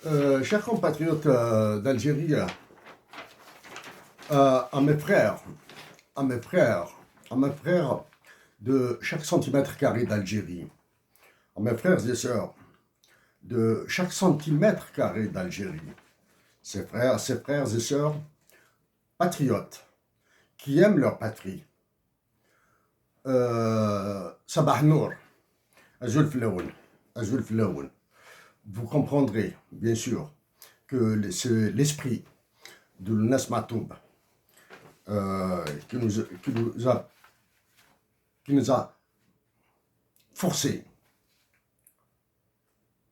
Chers compatriotes d'Algérie, à mes frères, à mes frères, à mes frères de chaque centimètre carré d'Algérie, à mes frères et sœurs de chaque centimètre carré d'Algérie, ces frères et sœurs patriotes qui aiment leur patrie. Sabah Nour, Azul Flaoun, Azul Flaoun. Vous comprendrez, bien sûr, que l'esprit de l'UNES Matoub qui nous a forcé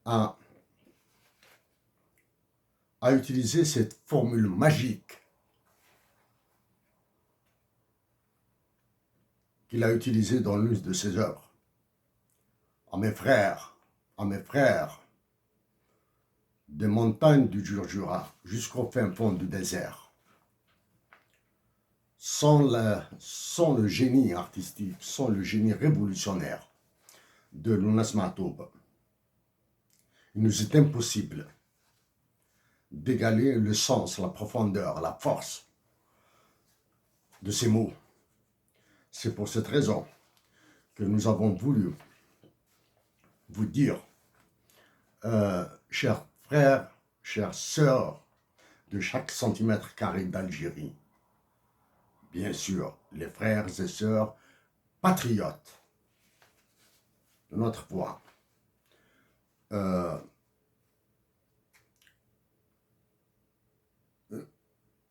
à utiliser cette formule magique qu'il a utilisée dans l'une de ses œuvres. À mes frères, des montagnes du Jura jusqu'au fin fond du désert, sans le génie artistique, sans le génie révolutionnaire de l'UNES Matoub, il nous est impossible d'égaler le sens, la profondeur, la force de ces mots. C'est pour cette raison que nous avons voulu vous dire, chers frères, chères sœurs de chaque centimètre carré d'Algérie, bien sûr, les frères et sœurs patriotes de notre voix,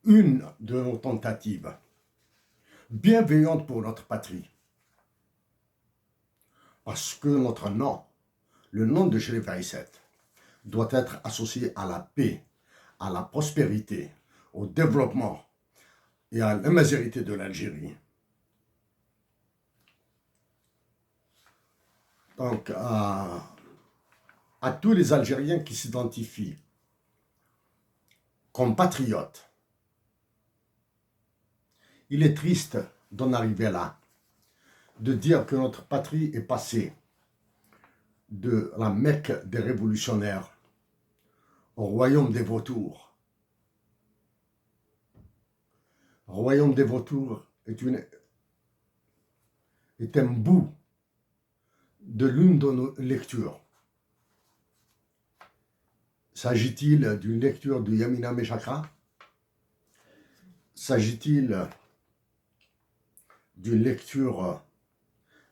une de nos tentatives bienveillantes pour notre patrie, parce que notre nom, le nom de Chérif Aïssat, doit être associé à la paix, à la prospérité, au développement et à l'immensité de l'Algérie. Donc, à tous les Algériens qui s'identifient comme patriotes, il est triste d'en arriver là, de dire que notre patrie est passée de la Mecque des révolutionnaires au royaume des vautours. Le royaume des vautours est un bout de l'une de nos lectures. S'agit-il d'une lecture de Yamina Meshakra? S'agit-il d'une lecture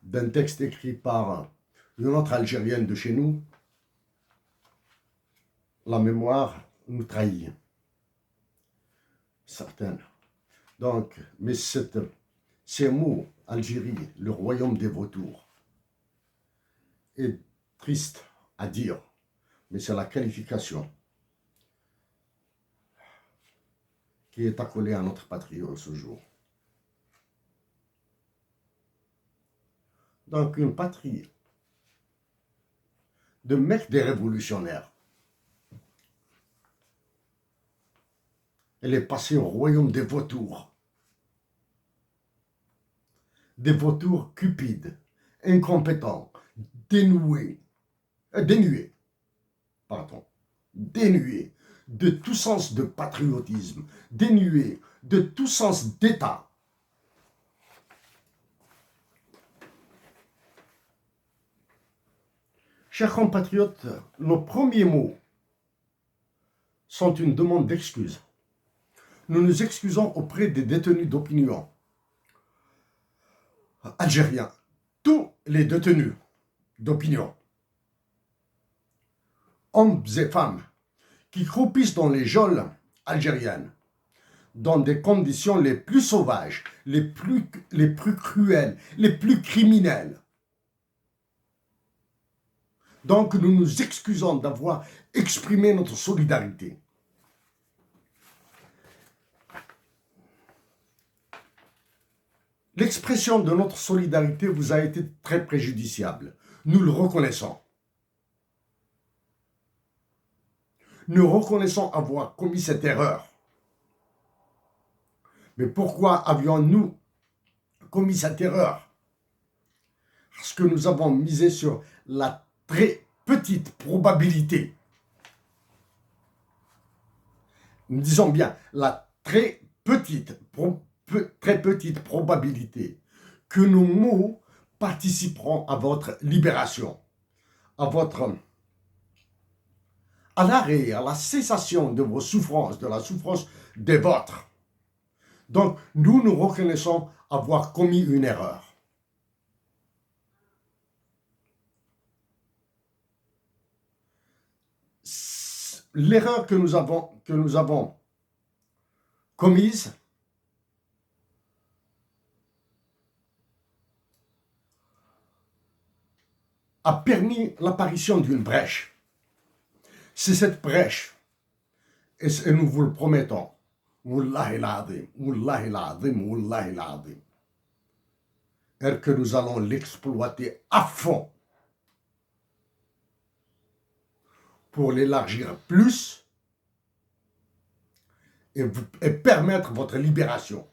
d'un texte écrit par une autre Algérienne de chez nous? La mémoire nous trahit. Certaines. Donc, mais ces mots, Algérie, le royaume des vautours, est triste à dire, mais c'est la qualification qui est accolée à notre patrie ce jour. Donc, une patrie de Mecque des révolutionnaires, elle est passée au royaume des vautours. Des vautours cupides, incompétents, dénués de tout sens de patriotisme, dénués de tout sens d'État. Chers compatriotes, nos premiers mots sont une demande d'excuses. Nous nous excusons auprès des détenus d'opinion algériens, tous les détenus d'opinion, hommes et femmes, qui croupissent dans les geôles algériennes, dans des conditions les plus sauvages, les plus cruelles, les plus criminelles. Donc nous nous excusons d'avoir exprimé notre solidarité. L'expression de notre solidarité vous a été très préjudiciable. Nous le reconnaissons. Nous reconnaissons avoir commis cette erreur. Mais pourquoi avions-nous commis cette erreur? Parce que nous avons misé sur la très petite probabilité nous disons bien, la très petite probabilité que nos mots participeront à votre libération, à l'arrêt, à la cessation de vos souffrances, de la souffrance des vôtres. Donc, nous reconnaissons avoir commis une erreur. L'erreur que nous avons commise a permis l'apparition d'une brèche. C'est cette brèche, et nous vous le promettons, Wallahi l'azim, Wallahi l'azim, Wallahi l'azim, et que nous allons l'exploiter à fond pour l'élargir plus et permettre votre libération.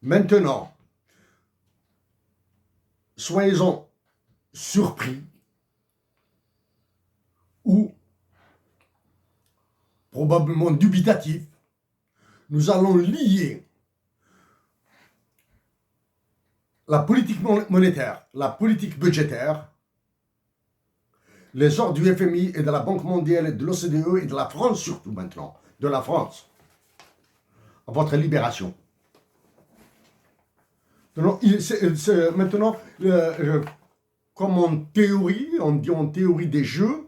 Maintenant, soyez-en surpris ou probablement dubitatif, nous allons lier la politique monétaire, la politique budgétaire, les ordres du FMI et de la Banque mondiale et de l'OCDE et de la France surtout maintenant, de la France, à votre libération. Maintenant, comme en théorie, on dit en théorie des jeux,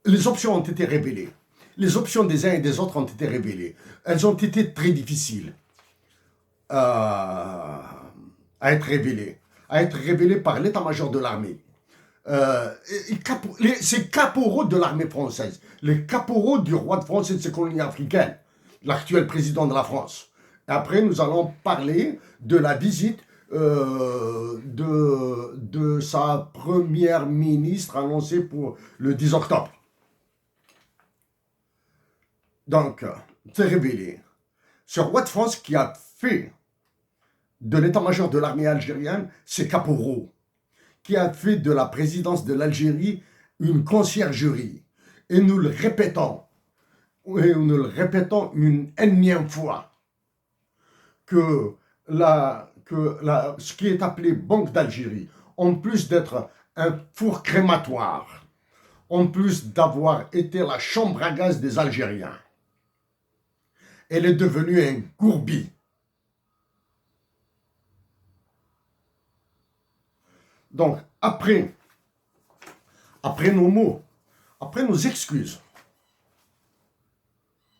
les options ont été révélées. Les options des uns et des autres ont été révélées. Elles ont été très difficiles à être révélées par l'état-major de l'armée. Ces caporaux de l'armée française, les caporaux du roi de France et de ses colonies africaines, l'actuel président de la France. Après, nous allons parler de la visite de sa première ministre annoncée pour le 10 octobre. Donc, c'est révélé. Ce roi de France qui a fait de l'état-major de l'armée algérienne ses caporaux, qui a fait de la présidence de l'Algérie une conciergerie. Et nous le répétons une énième fois, que ce qui est appelé Banque d'Algérie, en plus d'être un four crématoire, en plus d'avoir été la chambre à gaz des Algériens, elle est devenue un gourbi. Donc, après nos mots, après nos excuses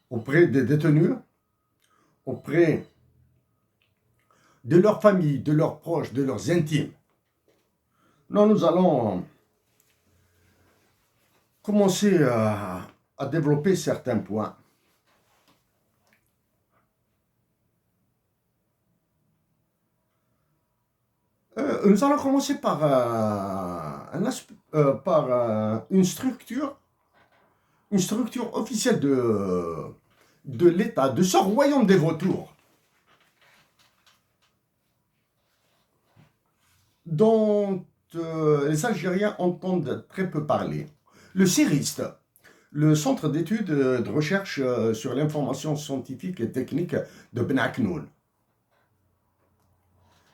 auprès des détenus, auprès de leurs familles, de leurs proches, de leurs intimes, nous allons commencer à développer certains points. Nous allons commencer par, une structure officielle de l'État, de ce royaume des vautours, dont les Algériens entendent très peu parler. Le CERIST, le Centre d'études de recherche sur l'information scientifique et technique de Ben Aknoun.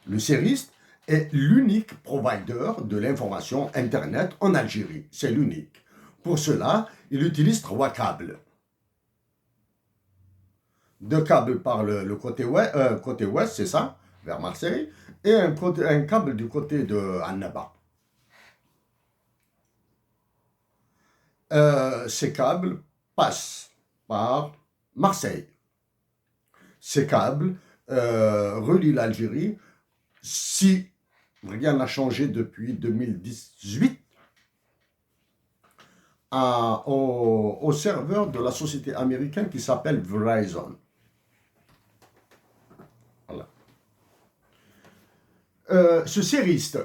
Le CERIST est l'unique provider de l'information Internet en Algérie. C'est l'unique. Pour cela, il utilise 3 câbles. 2 câbles par le côté ouest, c'est ça, vers Marseille, et un câble du côté de Annaba. Ces câbles passent par Marseille. Ces câbles relient l'Algérie, si rien n'a changé depuis 2018, au serveur de la société américaine qui s'appelle Verizon. Voilà. Ce CERIST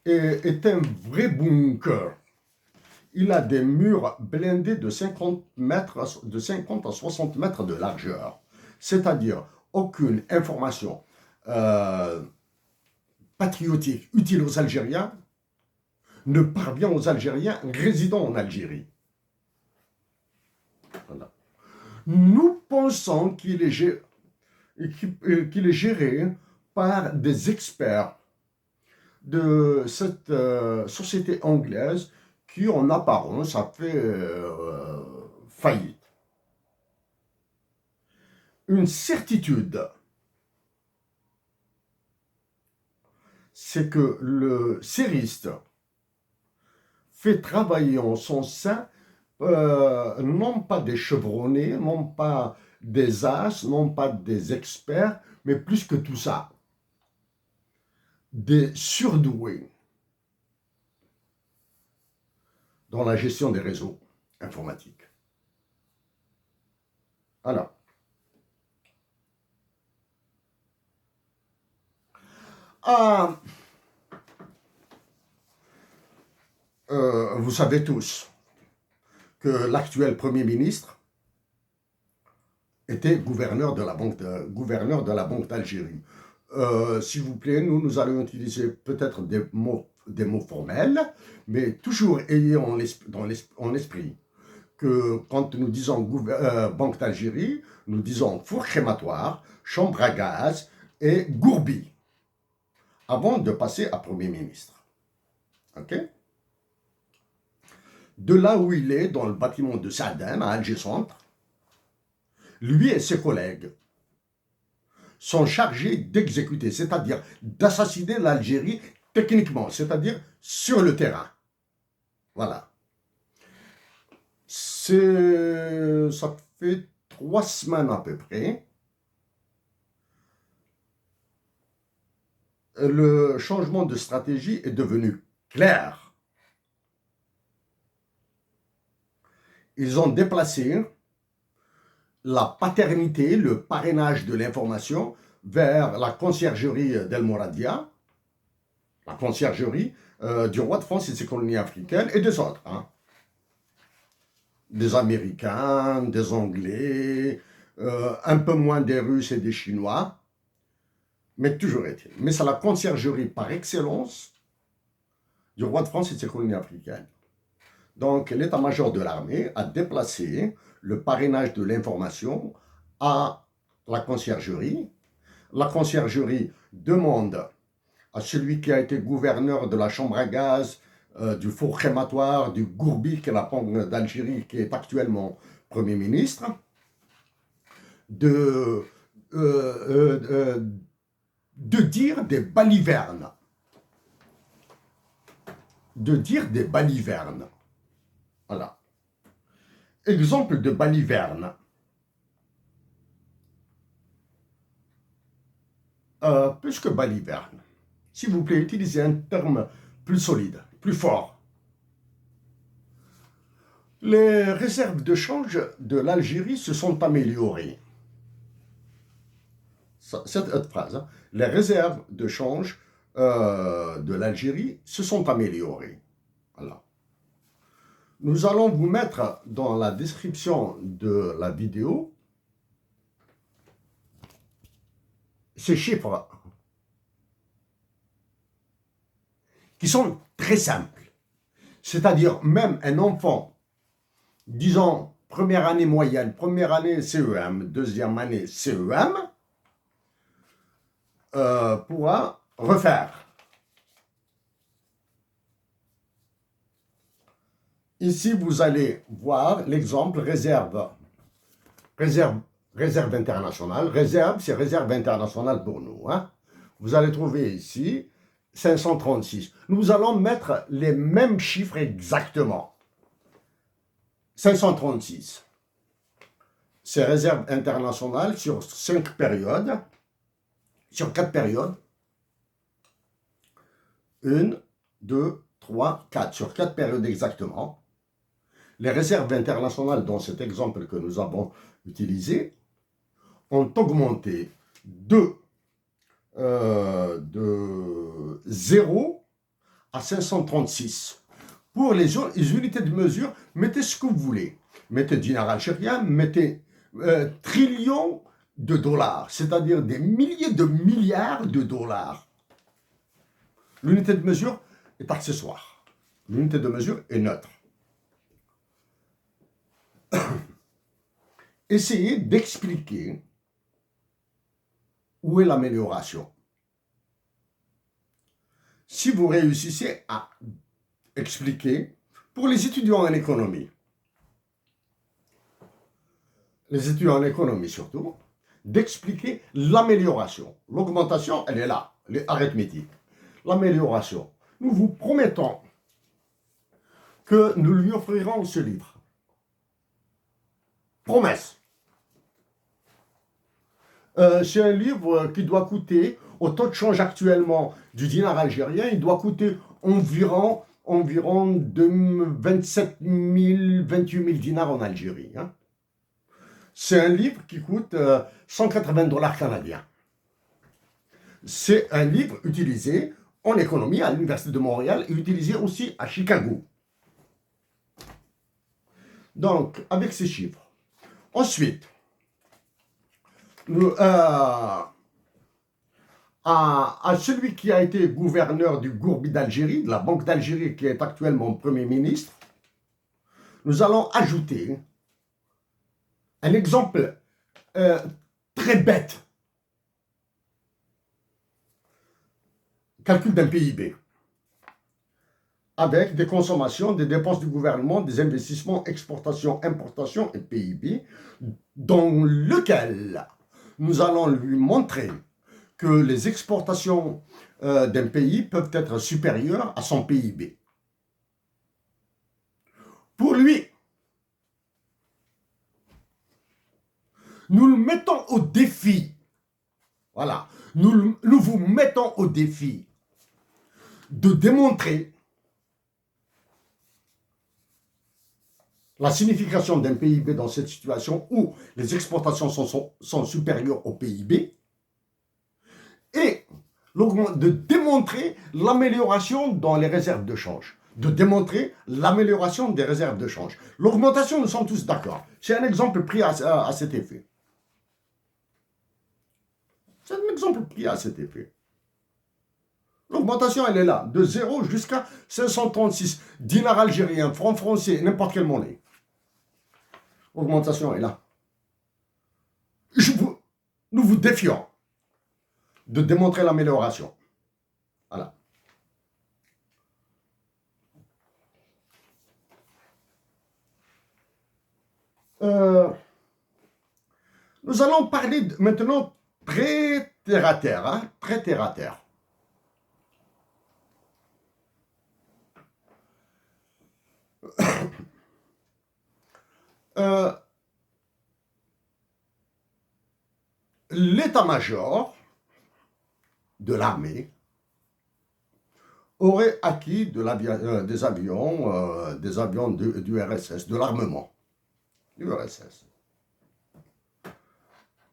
est un vrai bunker. Il a des murs blindés de 50 à 60 mètres de largeur. C'est-à-dire aucune information patriotique utile aux Algériens ne parvient aux Algériens résidant en Algérie. Voilà. Nous pensons qu'il est géré par des experts de cette société anglaise qui, en apparence, a fait faillite. Une certitude, c'est que le sériste fait travailler en son sein non pas des chevronnés, non pas des as, non pas des experts, mais plus que tout ça, des surdoués dans la gestion des réseaux informatiques. Alors, vous savez tous que l'actuel Premier ministre était gouverneur de la Banque d'Algérie. S'il vous plaît, nous allons utiliser peut-être des mots formels, mais toujours ayez en esprit que quand nous disons Banque d'Algérie, nous disons four crématoire, chambre à gaz et gourbi, avant de passer à Premier ministre. OK? De là où il est, dans le bâtiment de Saadane, à Alger Centre, lui et ses collègues sont chargés d'exécuter, c'est-à-dire d'assassiner l'Algérie techniquement, c'est-à-dire sur le terrain. Voilà. Ça fait 3 semaines à peu près. Le changement de stratégie est devenu clair. Ils ont déplacé la paternité, le parrainage de l'information vers la conciergerie d'El Mouradia, la conciergerie du roi de France et de ses colonies africaines et des autres. Hein. Des Américains, des Anglais, un peu moins des Russes et des Chinois, mais toujours est-il. Mais c'est la conciergerie par excellence du roi de France et de ses colonies africaines. Donc, l'état-major de l'armée a déplacé le parrainage de l'information à la conciergerie. La conciergerie demande à celui qui a été gouverneur de la chambre à gaz, du four crématoire, du Gourbi, qui est la Banque d'Algérie, qui est actuellement Premier ministre, de dire des balivernes. De dire des balivernes. Voilà. Exemple de baliverne. Plus que baliverne. S'il vous plaît, utilisez un terme plus solide, plus fort. Les réserves de change de l'Algérie se sont améliorées. Cette phrase, hein, les réserves de change de l'Algérie se sont améliorées. Voilà. Nous allons vous mettre dans la description de la vidéo ces chiffres qui sont très simples. C'est-à-dire même un enfant, disons première année moyenne, première année CEM, deuxième année CEM, pourra refaire. Ici, vous allez voir l'exemple réserve internationale. Réserve, c'est réserve internationale pour nous. Hein. Vous allez trouver ici 536. Nous allons mettre les mêmes chiffres exactement. 536. C'est réserve internationale sur 5 périodes. Sur 4 périodes. 1, 2, 3, 4. Sur 4 périodes exactement. Les réserves internationales dans cet exemple que nous avons utilisé ont augmenté de 0 à 536. Pour les unités de mesure, mettez ce que vous voulez. Mettez dinar algérien, mettez trillions de dollars, c'est-à-dire des milliers de milliards de dollars. L'unité de mesure est accessoire. L'unité de mesure est neutre. Essayez d'expliquer où est l'amélioration. Si vous réussissez à expliquer, pour les étudiants en économie, les étudiants en économie surtout, d'expliquer l'amélioration. L'augmentation, elle est là, elle est arithmétique. L'amélioration. Nous vous promettons que nous lui offrirons ce livre. Promesse. C'est un livre qui doit coûter, au taux de change actuellement du dinar algérien, il doit coûter environ 27 000, 28 000 dinars en Algérie. Hein. C'est un livre qui coûte 180 dollars canadiens. C'est un livre utilisé en économie à l'Université de Montréal et utilisé aussi à Chicago. Donc, avec ces chiffres. Ensuite, à celui qui a été gouverneur du Gourbi d'Algérie, de la Banque d'Algérie, qui est actuellement Premier ministre, nous allons ajouter un exemple très bête. Calcul d'un PIB. Avec des consommations, des dépenses du gouvernement, des investissements, exportations, importations et PIB, dans lequel nous allons lui montrer que les exportations d'un pays peuvent être supérieures à son PIB. Pour lui, nous le mettons au défi. Voilà. Nous vous mettons au défi de démontrer la signification d'un PIB dans cette situation où les exportations sont supérieures au PIB et de démontrer l'amélioration dans les réserves de change. De démontrer l'amélioration des réserves de change. L'augmentation, nous sommes tous d'accord. C'est un exemple pris à cet effet. C'est un exemple pris à cet effet. L'augmentation, elle est là, de 0 jusqu'à 536 dinars algériens, francs français, n'importe quelle monnaie. L'augmentation est là. Nous vous défions de démontrer l'amélioration. Voilà. Nous allons parler maintenant très terre à terre, hein, très terre à terre. L'état-major de l'armée aurait acquis des avions du RSS, de l'armement du RSS.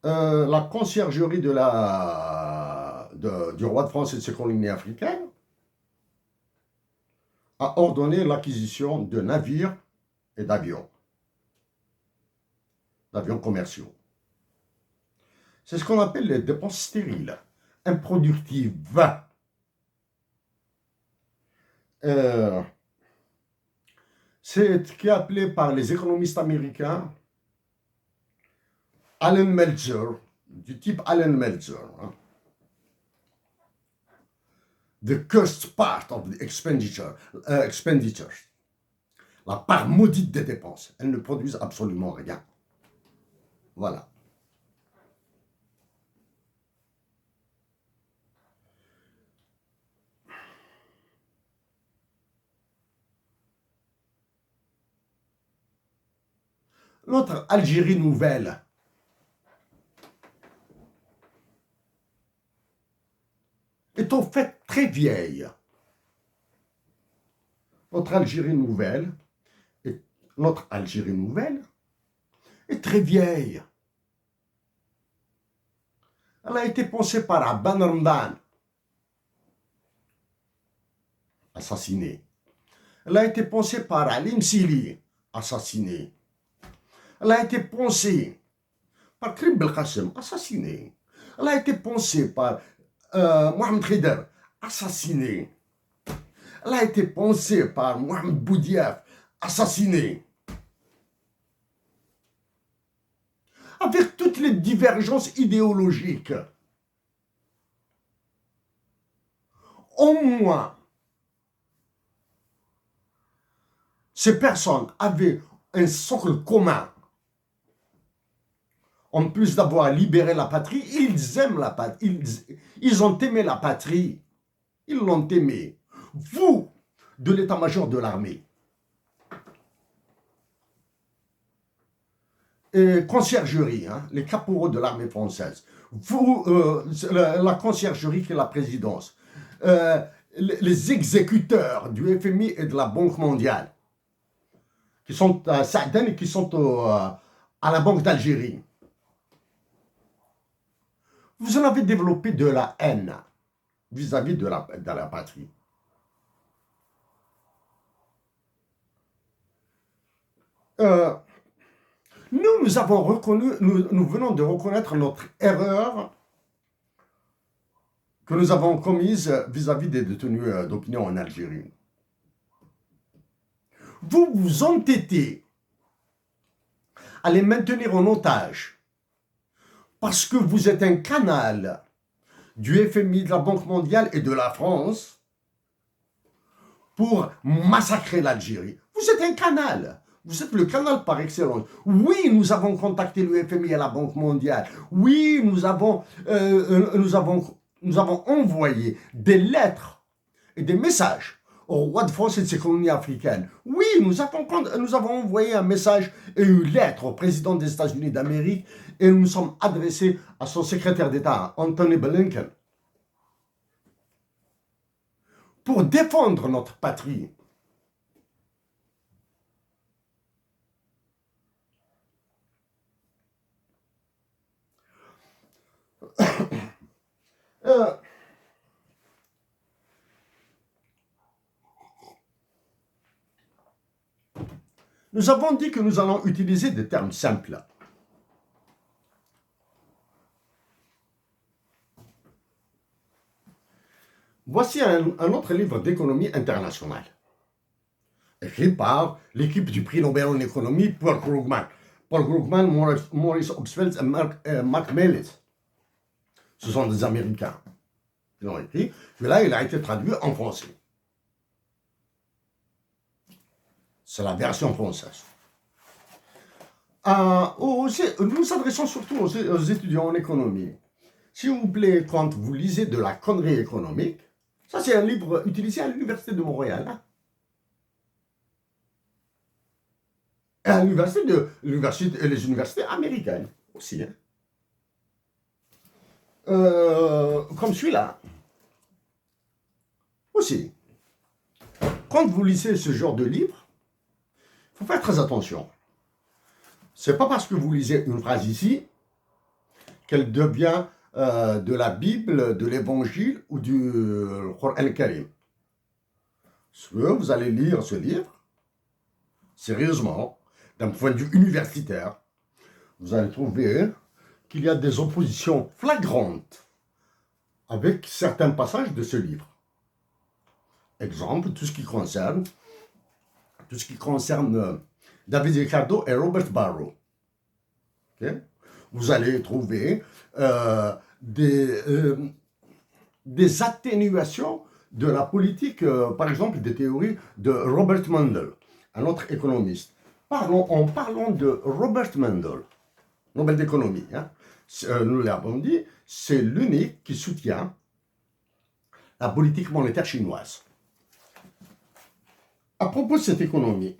La conciergerie du roi de France et de ses colonies africaines a ordonné l'acquisition de navires et d'avions commerciaux. C'est ce qu'on appelle les dépenses stériles, improductives. C'est ce qui est appelé par les économistes américains Allen Meltzer, du type Allen Meltzer. Hein. The cursed part of the expenditures. La part maudite des dépenses. Elles ne produisent absolument rien. Voilà. Notre Algérie nouvelle est en fait très vieille. Notre Algérie nouvelle est très vieille. Elle a été pensée par Abban Ramdan, assassiné. Elle a été pensée par Ali Msili, assassiné. Elle a été pensée par Krib Belkacem, assassiné. Elle a été pensée par Mohamed Khider, assassiné. Elle a été pensée par Mohamed Boudiaf, assassiné. Avec toutes les divergences idéologiques. Au moins, ces personnes avaient un socle commun. En plus d'avoir libéré la patrie, ils aiment la patrie. Ils ont aimé la patrie. Ils l'ont aimé. Vous, de l'état-major de l'armée, conciergerie, hein, les caporaux de l'armée française, vous, la conciergerie qui est la présidence, les exécuteurs du FMI et de la Banque mondiale, qui sont à Sa'dan et qui sont à la Banque d'Algérie. Vous en avez développé de la haine vis-à-vis de la patrie. Nous avons reconnu, nous venons de reconnaître notre erreur que nous avons commise vis-à-vis des détenus d'opinion en Algérie. Vous vous entêtez à les maintenir en otage parce que vous êtes un canal du FMI, de la Banque mondiale et de la France pour massacrer l'Algérie. Vous êtes un canal. Vous êtes le canal par excellence. Oui, nous avons contacté le FMI et la Banque mondiale. Oui, nous avons envoyé des lettres et des messages au roi de France et de ses colonies africaines. Oui, nous avons envoyé un message et une lettre au président des États-Unis d'Amérique et nous nous sommes adressés à son secrétaire d'État, Anthony Blinken, pour défendre notre patrie. Nous avons dit que nous allons utiliser des termes simples. Voici un autre livre d'économie internationale, écrit par l'équipe du prix Nobel en économie, Paul Krugman. Paul Krugman, Maurice Obstfeld et Mark Melis. Ce sont des Américains qui l'ont écrit. Celui-là, il a été traduit en français. C'est la version française. Nous nous adressons surtout aux étudiants en économie. S'il vous plaît, quand vous lisez de la connerie économique, ça c'est un livre utilisé à l'Université de Montréal. Hein? Et à les universités américaines aussi. Hein? Comme celui-là. Aussi. Quand vous lisez ce genre de livre, il faut faire très attention. C'est pas parce que vous lisez une phrase ici qu'elle devient de la Bible, de l'Évangile ou du Coran al-Karim. Si vous allez lire ce livre, sérieusement, d'un point de vue universitaire, vous allez trouver qu'il y a des oppositions flagrantes avec certains passages de ce livre. Exemple, tout ce qui concerne David Ricardo et Robert Barrow. Okay? Vous allez trouver des atténuations de la politique, par exemple des théories de Robert Mundell, un autre économiste. En parlant de Robert Mundell, Nobel d'économie, hein, nous l'avons dit, c'est l'unique qui soutient la politique monétaire chinoise. À propos de cette économie,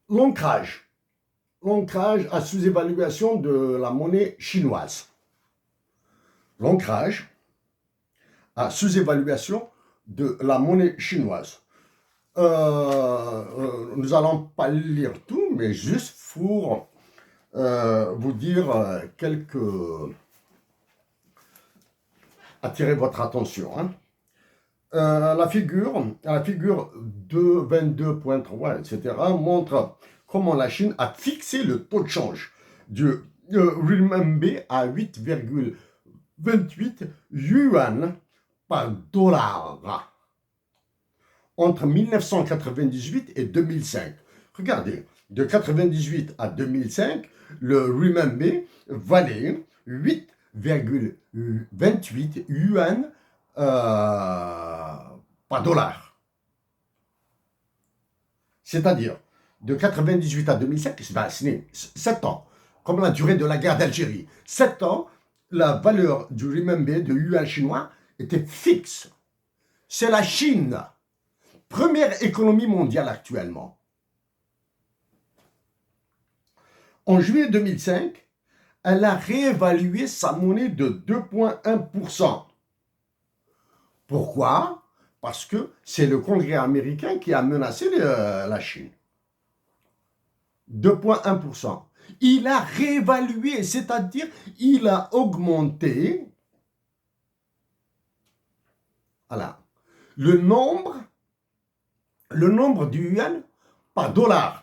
l'ancrage à sous-évaluation de la monnaie chinoise. L'ancrage à sous-évaluation de la monnaie chinoise. Nous n'allons pas lire tout, mais juste pour vous dire attirer votre attention. Hein. La figure 2.22.3, etc., montre comment la Chine a fixé le taux de change du renminbi à 8,28 yuan par dollar entre 1998 et 2005. Regardez, de 1998 à 2005, le renminbi valait 8,28 yuan par dollar. C'est-à-dire, de 1998 à 2005, c'est 7 ans, comme la durée de la guerre d'Algérie. 7 ans, la valeur du renminbi, de yuan chinois, était fixe. C'est la Chine, première économie mondiale actuellement. En juillet 2005, elle a réévalué sa monnaie de 2,1%. Pourquoi? Parce que c'est le Congrès américain qui a menacé la Chine. 2,1%. Il a réévalué, c'est-à-dire il a augmenté voilà, le nombre du yuan par dollar.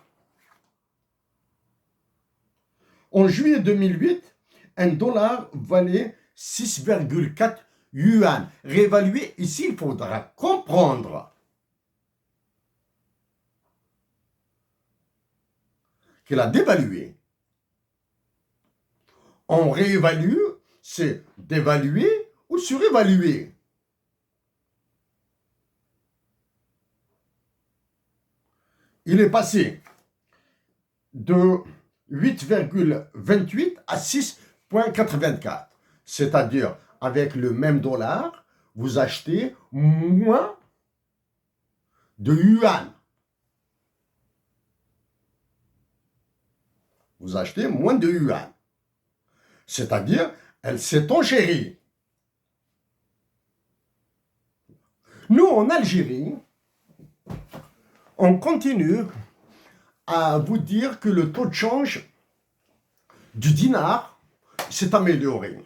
En juillet 2008, un dollar valait 6,4 yuan. Réévalué, ici, il faudra comprendre qu'il a dévalué. On réévalue, c'est d'évaluer ou surévaluer. Il est passé de 8,28 à 6,84. C'est-à-dire, avec le même dollar, vous achetez moins de yuan. Vous achetez moins de yuan. C'est-à-dire, elle s'est enchérie. Nous, en Algérie, on continue à vous dire que le taux de change du dinar s'est amélioré.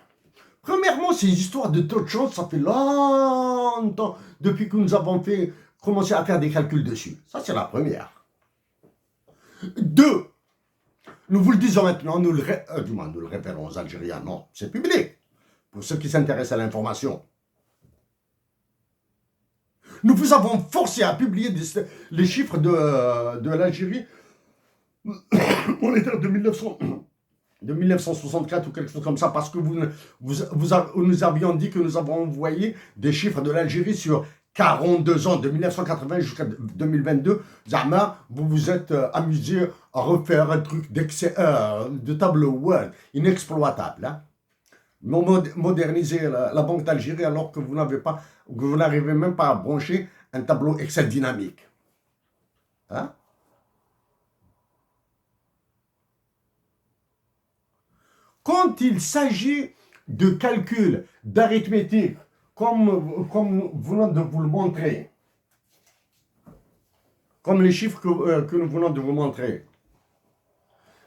Premièrement, ces histoires de taux de change, ça fait longtemps depuis que nous avons commencé à faire des calculs dessus. Ça, c'est la première. 2, nous vous le disons maintenant, nous le révélons aux Algériens. Non, c'est public. Pour ceux qui s'intéressent à l'information. Nous vous avons forcé à publier les chiffres de l'Algérie monétaire de 1964 ou quelque chose comme ça, parce que nous avions dit que nous avons envoyé des chiffres de l'Algérie sur 42 ans, de 1980 jusqu'à 2022. Zama, vous vous êtes amusé à refaire un truc de tableau Word inexploitable. Hein? Moderniser la Banque d'Algérie alors que vous n'arrivez même pas à brancher un tableau Excel dynamique. Hein? Quand il s'agit de calcul, d'arithmétique, comme nous venons de vous le montrer, comme les chiffres que nous venons de vous montrer,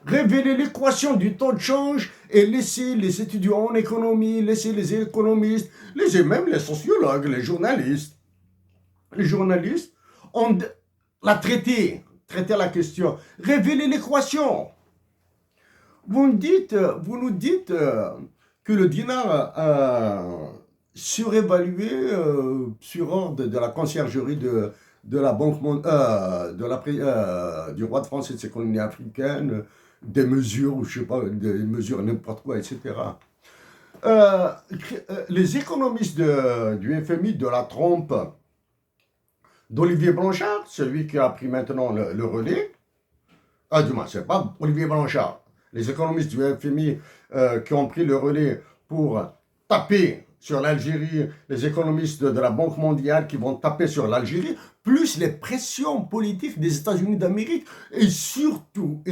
révéler l'équation du taux de change et laisser les étudiants en économie, laisser les économistes, laisser même les sociologues, les journalistes. Les journalistes ont traité la question, révéler l'équation. Vous nous dites que le dinar surévalué sur ordre de la conciergerie de la Banque du roi de France et de ses colonies africaines, des mesures, je sais pas, des mesures n'importe quoi, etc. Les économistes du FMI, de la trompe d'Olivier Blanchard, celui qui a pris maintenant le relais, du moins, c'est pas Olivier Blanchard, les économistes du FMI qui ont pris le relais pour taper sur l'Algérie, les économistes de la Banque mondiale qui vont taper sur l'Algérie, plus les pressions politiques des États-Unis d'Amérique, et surtout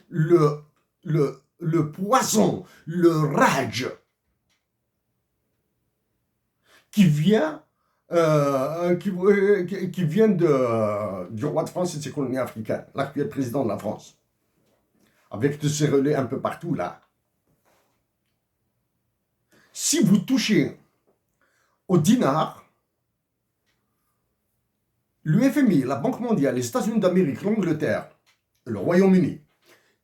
le poison, le rage qui vient du roi de France et de ses colonies africaines, l'actuel président de la France, avec tous ces relais un peu partout là. Si vous touchez au dinar, le FMI, la Banque mondiale, les États-Unis d'Amérique, l'Angleterre, le Royaume-Uni,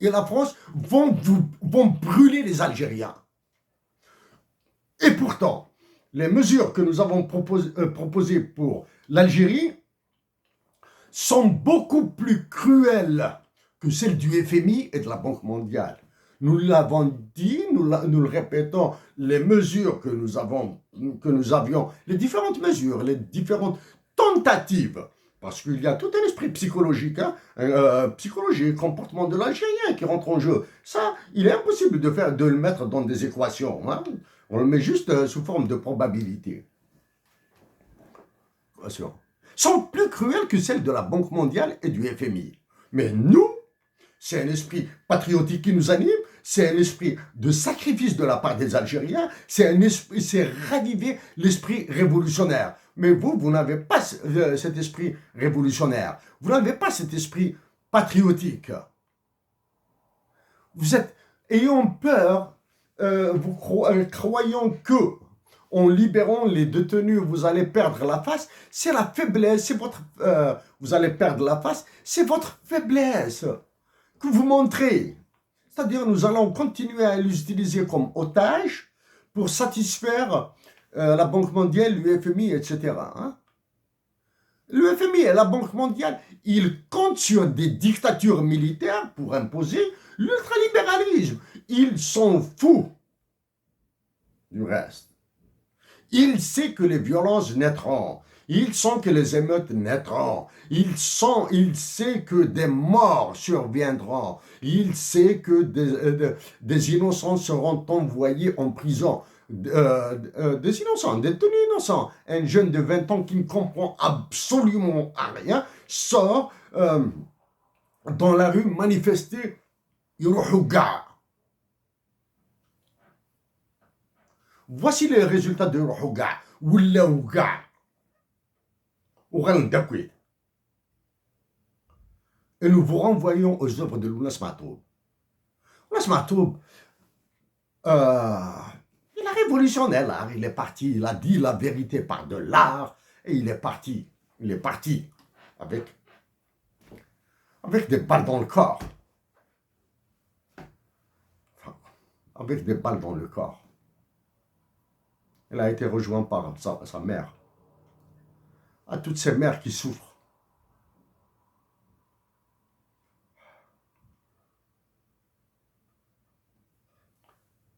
et la France vont brûler les Algériens. Et pourtant, les mesures que nous avons proposées pour l'Algérie sont beaucoup plus cruelles que celles du FMI et de la Banque mondiale. Nous l'avons dit, nous le répétons, les mesures que nous avions, les différentes mesures, les différentes tentatives, parce qu'il y a tout un esprit psychologique, psychologique, comportement de l'Algérien qui rentre en jeu. Ça, il est impossible de le mettre dans des équations. Hein. On le met juste sous forme de probabilité. Bien sûr. Sont plus cruelles que celles de la Banque mondiale et du FMI. Mais nous, c'est un esprit patriotique qui nous anime, c'est un esprit de sacrifice de la part des Algériens, c'est raviver l'esprit révolutionnaire. Mais vous n'avez pas cet esprit révolutionnaire. Vous n'avez pas cet esprit patriotique. Vous êtes ayant peur, croyant que en libérant les détenus, vous allez perdre la face. C'est la faiblesse, c'est votre... vous allez perdre la face, c'est votre faiblesse que vous montrez. C'est-à-dire, nous allons continuer à les utiliser comme otages pour satisfaire la Banque mondiale, l'UFMI, etc. Hein? L'UFMI et la Banque mondiale, ils comptent sur des dictatures militaires pour imposer l'ultralibéralisme. Ils sont fous du reste. Ils savent que les violences naîtront. Ils savent que les émeutes naîtront. Ils savent que des morts surviendront. Ils savent que des innocents seront envoyés en prison. Des innocents, des détenus innocents. Un jeune de 20 ans qui ne comprend absolument rien sort dans la rue manifester. Voici les résultats de Rouga. Et nous vous renvoyons aux œuvres de Lounas Matoub. Lounas Matoub, il a révolutionné l'art. Il est parti, il a dit la vérité par de l'art. Et il est parti. Il est parti avec des balles dans le corps. Avec des balles dans le corps. Elle a été rejointe par sa mère. À toutes ces mères qui souffrent.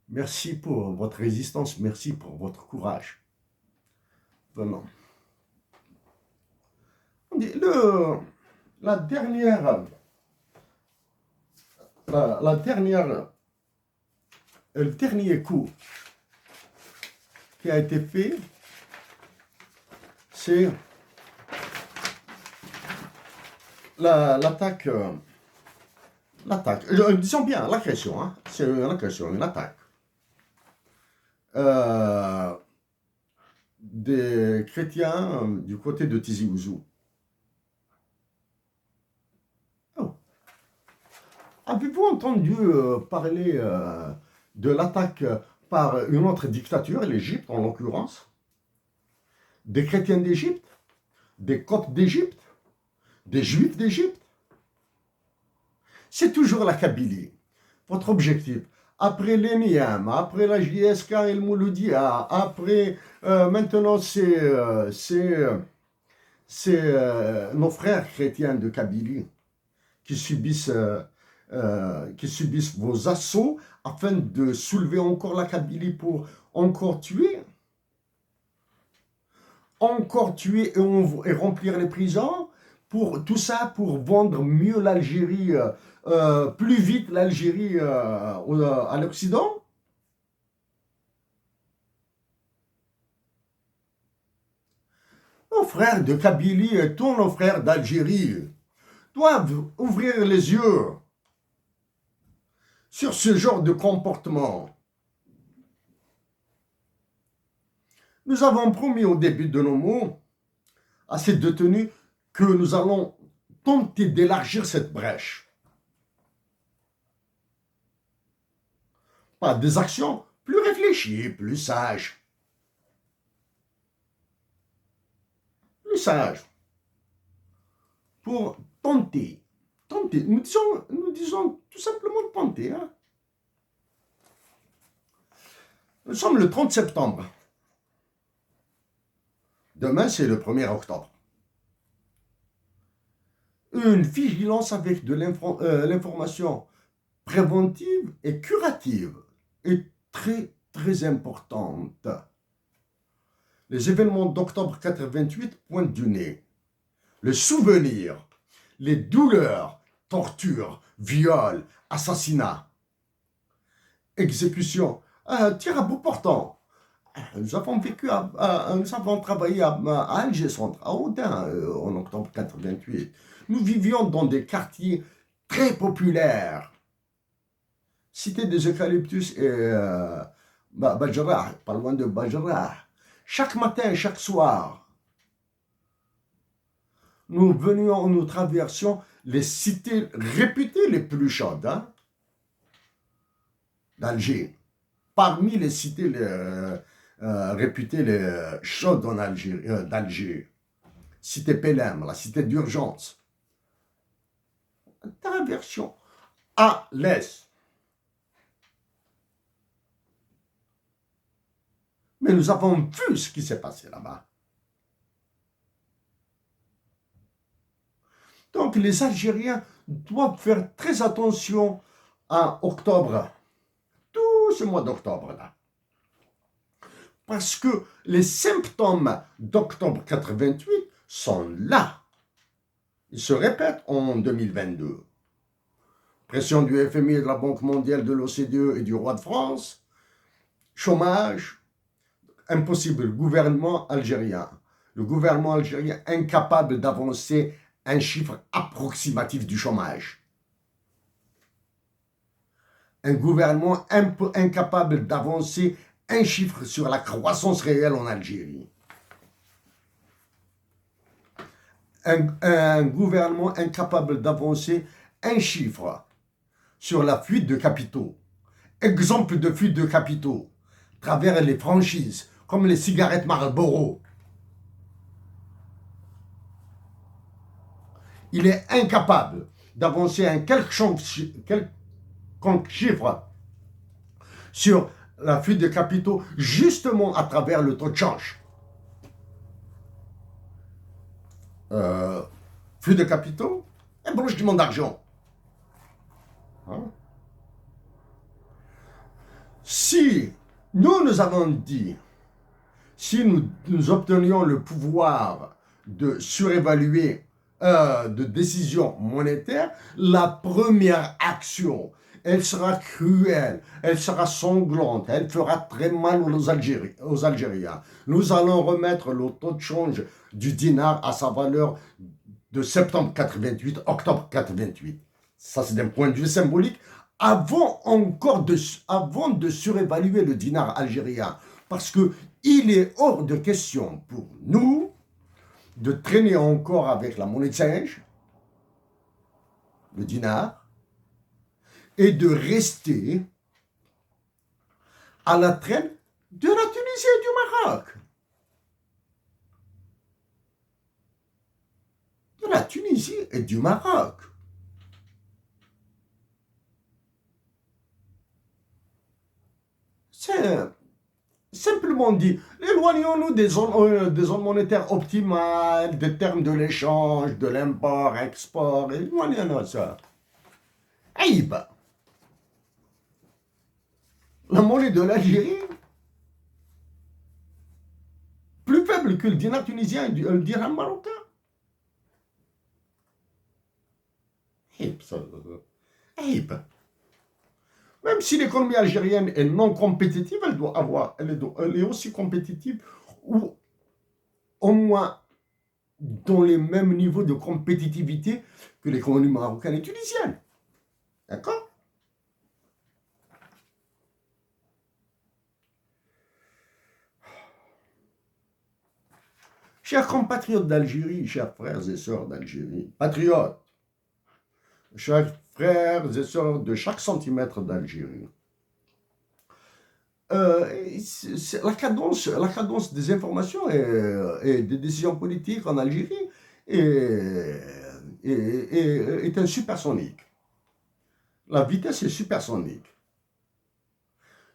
Merci pour votre résistance, merci pour votre courage. Vraiment. Le dernier coup qui a été fait, c'est l'attaque, disons bien, l'agression, hein, c'est une agression, une attaque des chrétiens du côté de Tizi Ouzou. Oh. Avez-vous entendu parler de l'attaque par une autre dictature, l'Égypte en l'occurrence, des chrétiens d'Égypte, des Coptes d'Égypte, des Juifs d'Égypte? C'est toujours la Kabylie. Votre objectif, après l'ENIAM, après la JSK et le Mouloudia, après maintenant c'est nos frères chrétiens de Kabylie qui subissent vos assauts afin de soulever encore la Kabylie pour encore tuer et remplir les prisons, pour tout ça pour vendre mieux l'Algérie, plus vite l'Algérie à l'Occident. Nos frères de Kabylie et tous nos frères d'Algérie doivent ouvrir les yeux sur ce genre de comportement. Nous avons promis au début de nos mots à ces détenus que nous allons tenter d'élargir cette brèche. Par des actions plus réfléchies, plus sages. Plus sages. Pour tenter Tenter, nous disons tout simplement tenter. Hein. Nous sommes le 30 septembre. Demain, c'est le 1er octobre. Une vigilance avec de l'information préventive et curative est très, très importante. Les événements d'octobre 88 pointent du nez. Le souvenir, les douleurs, tortures, viols, assassinats, exécutions, tir à bout portant. Nous avons travaillé à Alger Centre, à Audin, en octobre 88. Nous vivions dans des quartiers très populaires. Cité des Eucalyptus et Bajrah, pas loin de Bajrah. Chaque matin, chaque soir, nous traversions les cités réputées les plus chaudes d'Alger. Parmi les cités réputées les chaudes d'Alger, cité Pelem, la cité d'urgence. Traversion à l'est. Mais nous avons vu ce qui s'est passé là-bas. Donc les Algériens doivent faire très attention en octobre, tout ce mois d'octobre-là. Parce que les symptômes d'octobre 88 sont là. Ils se répètent en 2022. Pression du FMI, de la Banque mondiale, de l'OCDE et du roi de France. Chômage. Impossible. Gouvernement algérien. Le gouvernement algérien incapable d'avancer un chiffre approximatif du chômage. Un gouvernement incapable d'avancer un chiffre sur la croissance réelle en Algérie. Un gouvernement incapable d'avancer un chiffre sur la fuite de capitaux. Exemple de fuite de capitaux, à travers les franchises, comme les cigarettes Marlboro. Il est incapable d'avancer un quelconque chiffre sur la fuite de capitaux, justement à travers le taux de change. Fuite de capitaux, un blanchiment d'argent. Hein? Si nous avons dit, si nous obtenions le pouvoir de surévaluer de décision monétaire, la première action, elle sera cruelle, elle sera sanglante, elle fera très mal aux Algériens. Nous allons remettre le taux de change du dinar à sa valeur de septembre 88, octobre 88. Ça, c'est d'un point de vue symbolique. Avant de surévaluer le dinar algérien, parce qu'il est hors de question pour nous de traîner encore avec la monnaie de singe, le dinar, et de rester à la traîne de la Tunisie et du Maroc. De la Tunisie et du Maroc. C'est simplement dit, éloignons-nous des zones monétaires optimales, des termes de l'échange, de l'import, export, éloignons-nous de ça. Aïe, la monnaie de l'Algérie, plus faible que le dinar tunisien et le dirham marocain. Aïe, même si l'économie algérienne est non compétitive, elle est aussi compétitive, ou au moins dans les mêmes niveaux de compétitivité que l'économie marocaine et tunisienne. D'accord? Chers compatriotes d'Algérie, chers frères et sœurs d'Algérie, patriotes, chers frères et sœurs de chaque centimètre d'Algérie, la cadence des informations et des décisions politiques en Algérie est est un supersonique. La vitesse est supersonique.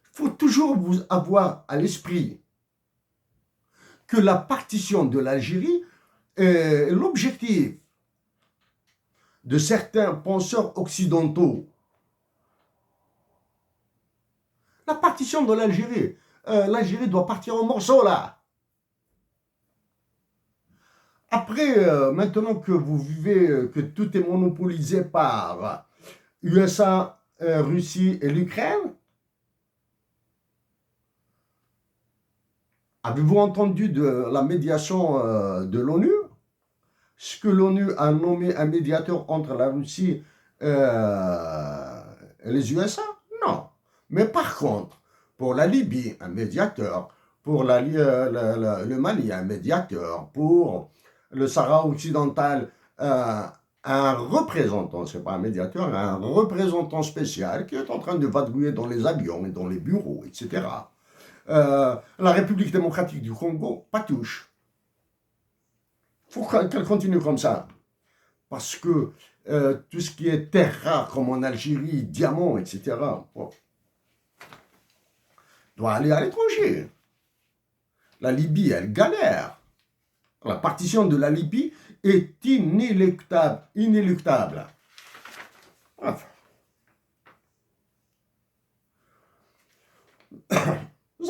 Il faut toujours vous avoir à l'esprit que la partition de l'Algérie est l'objectif de certains penseurs occidentaux. La partition de l'Algérie, l'Algérie doit partir en morceaux là. Après, maintenant que vous vivez, que tout est monopolisé par USA, Russie et l'Ukraine, avez-vous entendu de la médiation de l'ONU? Ce que l'ONU a nommé un médiateur entre la Russie et les USA? Non. Mais par contre, pour la Libye, un médiateur, pour le Mali, un médiateur, pour le Sahara occidental, un représentant, c'est pas un médiateur, un représentant spécial qui est en train de vadrouiller dans les avions et dans les bureaux, etc. La République démocratique du Congo, pas touche. Il faut qu'elle continue comme ça. Parce que tout ce qui est terre rare, comme en Algérie, diamants, etc., bon, doit aller à l'étranger. La Libye, elle galère. La partition de la Libye est inéluctable. Inéluctable. Bref. Nous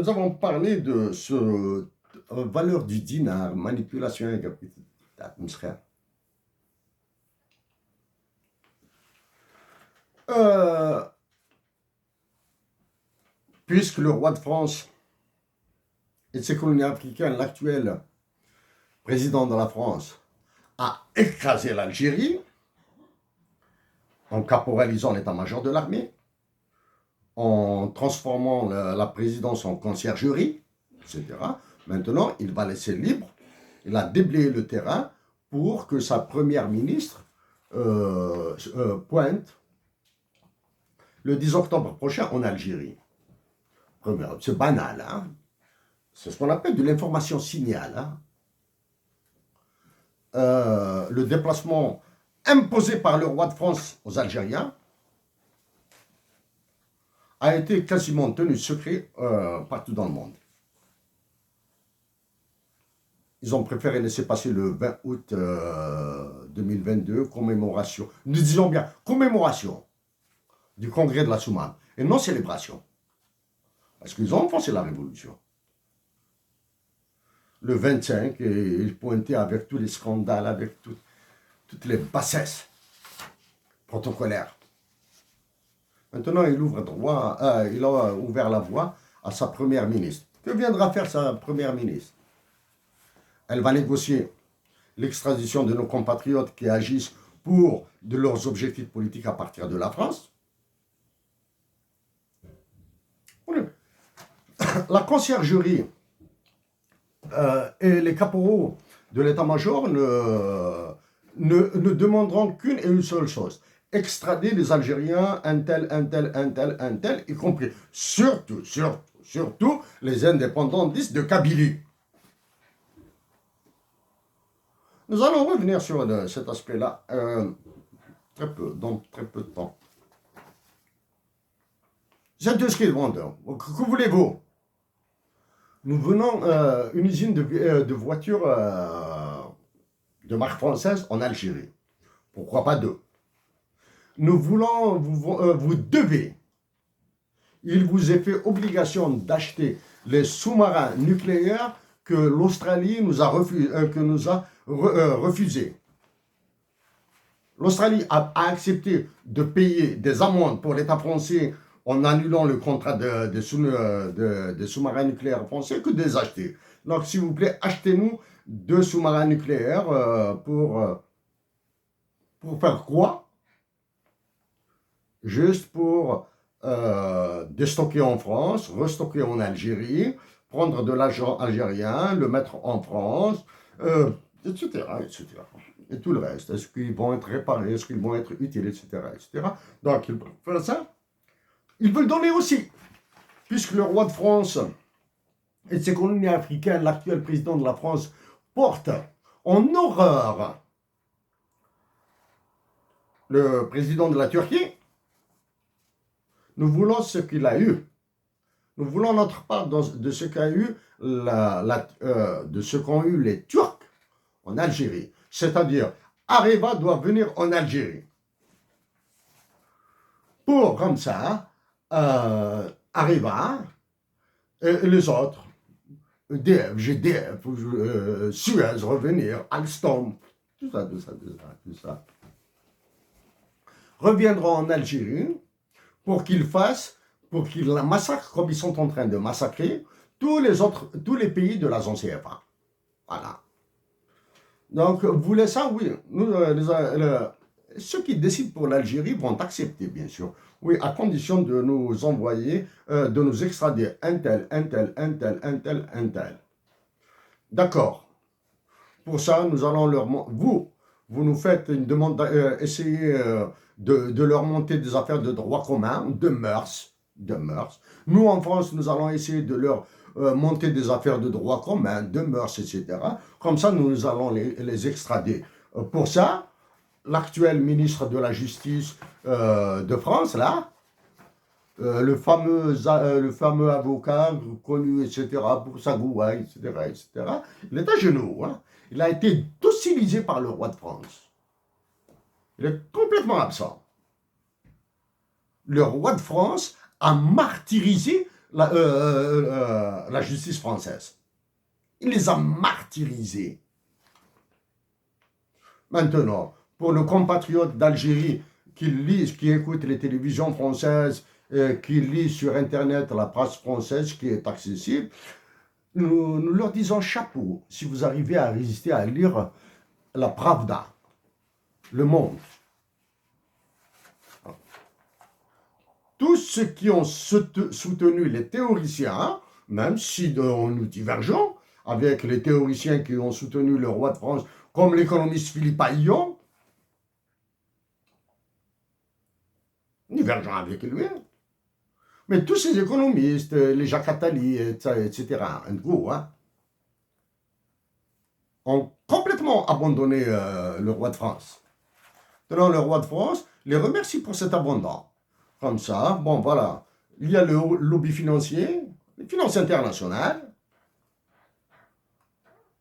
avons parlé de ce valeur du dinar, manipulation et atmosphère. Puisque le roi de France et de ses colonies africaines, l'actuel président de la France, a écrasé l'Algérie en caporalisant l'état-major de l'armée, en transformant la présidence en conciergerie, etc. Maintenant, il va laisser libre, il a déblayé le terrain pour que sa première ministre pointe le 10 octobre prochain en Algérie. C'est banal, hein? C'est ce qu'on appelle de l'information signale. Hein? Le déplacement imposé par le roi de France aux Algériens a été quasiment tenu secret partout dans le monde. Ils ont préféré laisser passer le 20 août 2022, commémoration, nous disons bien commémoration du congrès de la Soumane, et non célébration. Parce qu'ils ont enfoncé la révolution. Le 25, et ils pointaient avec tous les scandales, avec toutes les bassesses protocolaires. Maintenant, il a ouvert la voie à sa première ministre. Que viendra faire sa première ministre? Elle va négocier l'extradition de nos compatriotes qui agissent pour de leurs objectifs politiques à partir de la France. La conciergerie et les caporaux de l'état-major ne demanderont qu'une et une seule chose: extrader les Algériens, un tel, y compris surtout les indépendantistes de Kabylie. Nous allons revenir sur cet aspect-là dans très peu de temps. C'est tout ce qu'ils vendent. Que voulez-vous? Nous venons une usine de voitures de marque française en Algérie. Pourquoi pas deux? Nous voulons, vous devez, il vous est fait obligation d'acheter les sous-marins nucléaires que l'Australie nous a refusé. L'Australie a accepté de payer des amendes pour l'État français en annulant le contrat des sous-marins nucléaires français que de les acheter. Donc, s'il vous plaît, achetez-nous 2 sous-marins nucléaires pour faire quoi? Juste pour déstocker en France, restocker en Algérie, prendre de l'argent algérien, le mettre en France, etc., etc. Et tout le reste. Est-ce qu'ils vont être réparés? Est-ce qu'ils vont être utiles? Etc., etc. Donc, ils peuvent faire ça. Ils veulent donner aussi, puisque le roi de France et de ses colonies africaines, l'actuel président de la France, porte en horreur le président de la Turquie, nous voulons ce qu'il a eu. Nous voulons notre part de ce qu'a eu de ce qu'ont eu les Turcs en Algérie. C'est-à-dire, Areva doit venir en Algérie. Pour, comme ça, Areva et les autres, EDF, GDF, Suez, revenir, Alstom, tout ça, reviendront en Algérie pour qu'ils la massacrent comme ils sont en train de massacrer tous les pays de la zone CFA. Voilà. Donc, vous voulez ça? Oui. Nous, ceux qui décident pour l'Algérie vont accepter, bien sûr. Oui, à condition de nous envoyer, de nous extrader un tel. D'accord. Pour ça, nous allons vous nous faites une demande, essayer de leur monter des affaires de droit commun, de mœurs. Nous, en France, nous allons essayer de leur monter des affaires de droit commun, de mœurs, etc. Comme ça, nous allons les extrader. Pour ça, l'actuel ministre de la Justice de France, là, le fameux avocat connu, etc., pour Sagoua, etc., il est à genoux. Hein. Il a été docilisé par le roi de France. Il est complètement absent. Le roi de France a martyrisé la justice française. Il les a martyrisés. Maintenant, pour nos compatriotes d'Algérie qui lisent, qui écoutent les télévisions françaises, qui lisent sur Internet la presse française qui est accessible, nous leur disons chapeau si vous arrivez à résister à lire la Pravda, Le Monde. Tous ceux qui ont soutenu les théoriciens, même si nous divergeons avec les théoriciens qui ont soutenu le roi de France, comme l'économiste Philippe Aghion, divergeant avec lui. Mais tous ces économistes, les Jacques Attali, etc., en gros, hein, ont complètement abandonné le roi de France. Donc le roi de France les remercie pour cet abandon. Comme ça, bon voilà, il y a le lobby financier, les finances internationales,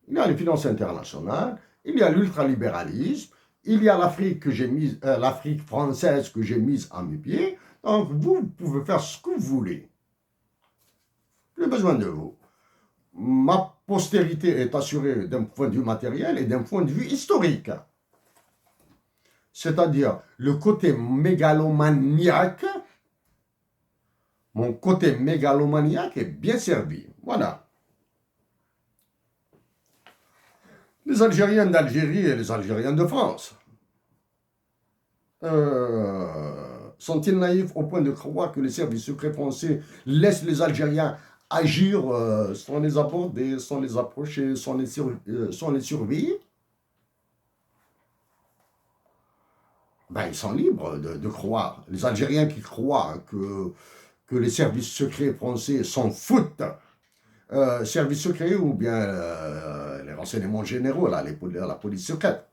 il y a les finances internationales, il y a l'ultralibéralisme, il y a l'Afrique que j'ai mise, l'Afrique française que j'ai mise à mes pieds. Donc vous pouvez faire ce que vous voulez. J'ai besoin de vous. Ma postérité est assurée d'un point de vue matériel et d'un point de vue historique. C'est-à-dire le côté mégalomaniaque, mon côté mégalomaniaque est bien servi. Voilà. Les Algériens d'Algérie et les Algériens de France sont-ils naïfs au point de croire que les services secrets français laissent les Algériens agir sans les aborder, sans les approcher, sans les surveiller? Ben, ils sont libres de croire. Les Algériens qui croient que les services secrets français s'en foutent, services secrets ou bien les renseignements généraux, là, la police secrète.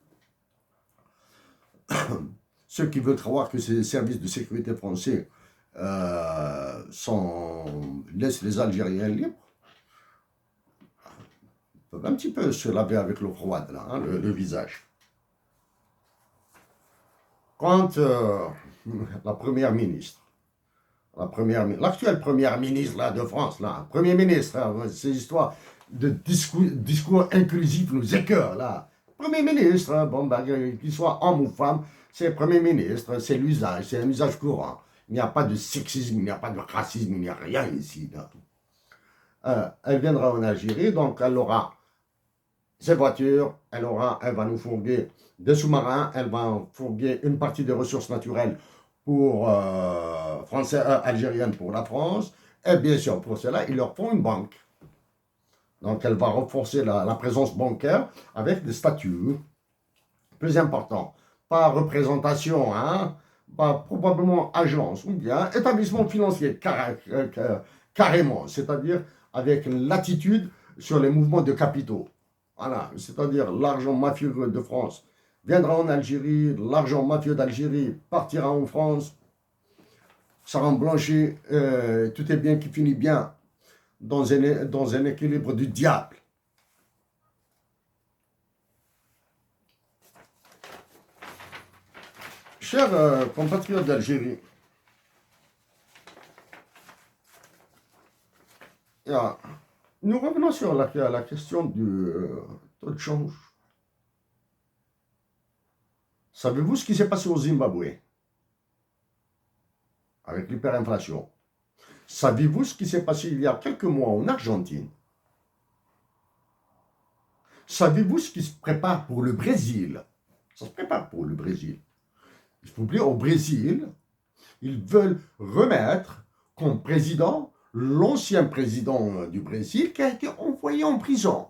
Ceux qui veulent croire que ces services de sécurité français laissent les Algériens libres, peuvent un petit peu se laver avec l'eau froide, là, hein, le visage. Quand la première ministre, l'actuelle première ministre là, de France, là, premier ministre, hein, ces histoires de discours inclusifs nous écœurent, là. Premier ministre, hein, bon, ben, qu'il soit homme ou femme, c'est premier ministre, c'est l'usage, c'est un usage courant. Il n'y a pas de sexisme, il n'y a pas de racisme, il n'y a rien ici. Elle viendra en Algérie, donc elle aura ses voitures, elle va nous fourguer des sous-marins, elle va fourguer une partie des ressources naturelles pour algériennes pour la France, et bien sûr pour cela, ils leur font une banque. Donc elle va renforcer la présence bancaire avec des statuts plus importants. Pas représentation, hein, pas probablement agence, ou bien établissement financier carrément, c'est-à-dire avec l'attitude sur les mouvements de capitaux. Voilà, c'est-à-dire l'argent mafieux de France viendra en Algérie, l'argent mafieux d'Algérie partira en France, ça rend blanchi, tout est bien qui finit bien dans un équilibre du diable. Chers compatriotes d'Algérie, nous revenons sur la question du taux de change. Savez-vous ce qui s'est passé au Zimbabwe avec l'hyperinflation? Savez-vous ce qui s'est passé il y a quelques mois en Argentine? Savez-vous ce qui se prépare pour le Brésil? Ça se prépare pour le Brésil. Il faut oublier, au Brésil, ils veulent remettre comme président l'ancien président du Brésil qui a été envoyé en prison.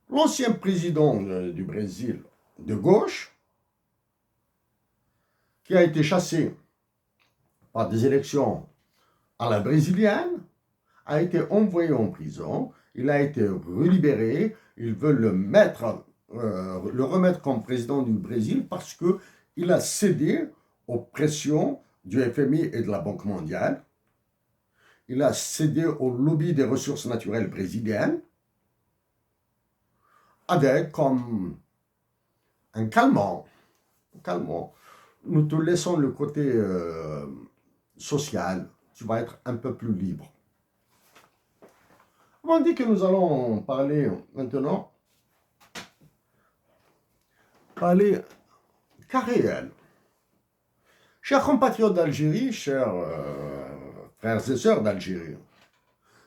L'ancien président du Brésil de gauche, qui a été chassé par des élections à la brésilienne, a été envoyé en prison, il a été relibéré, ils veulent le remettre comme président du Brésil parce qu'il a cédé aux pressions du FMI et de la Banque mondiale, il a cédé au lobby des ressources naturelles brésiliennes, avec comme un calmant. Nous te laissons le côté social, tu vas être un peu plus libre. On dit que nous allons parler maintenant, cas réel. Chers compatriotes d'Algérie, chers frères et sœurs d'Algérie,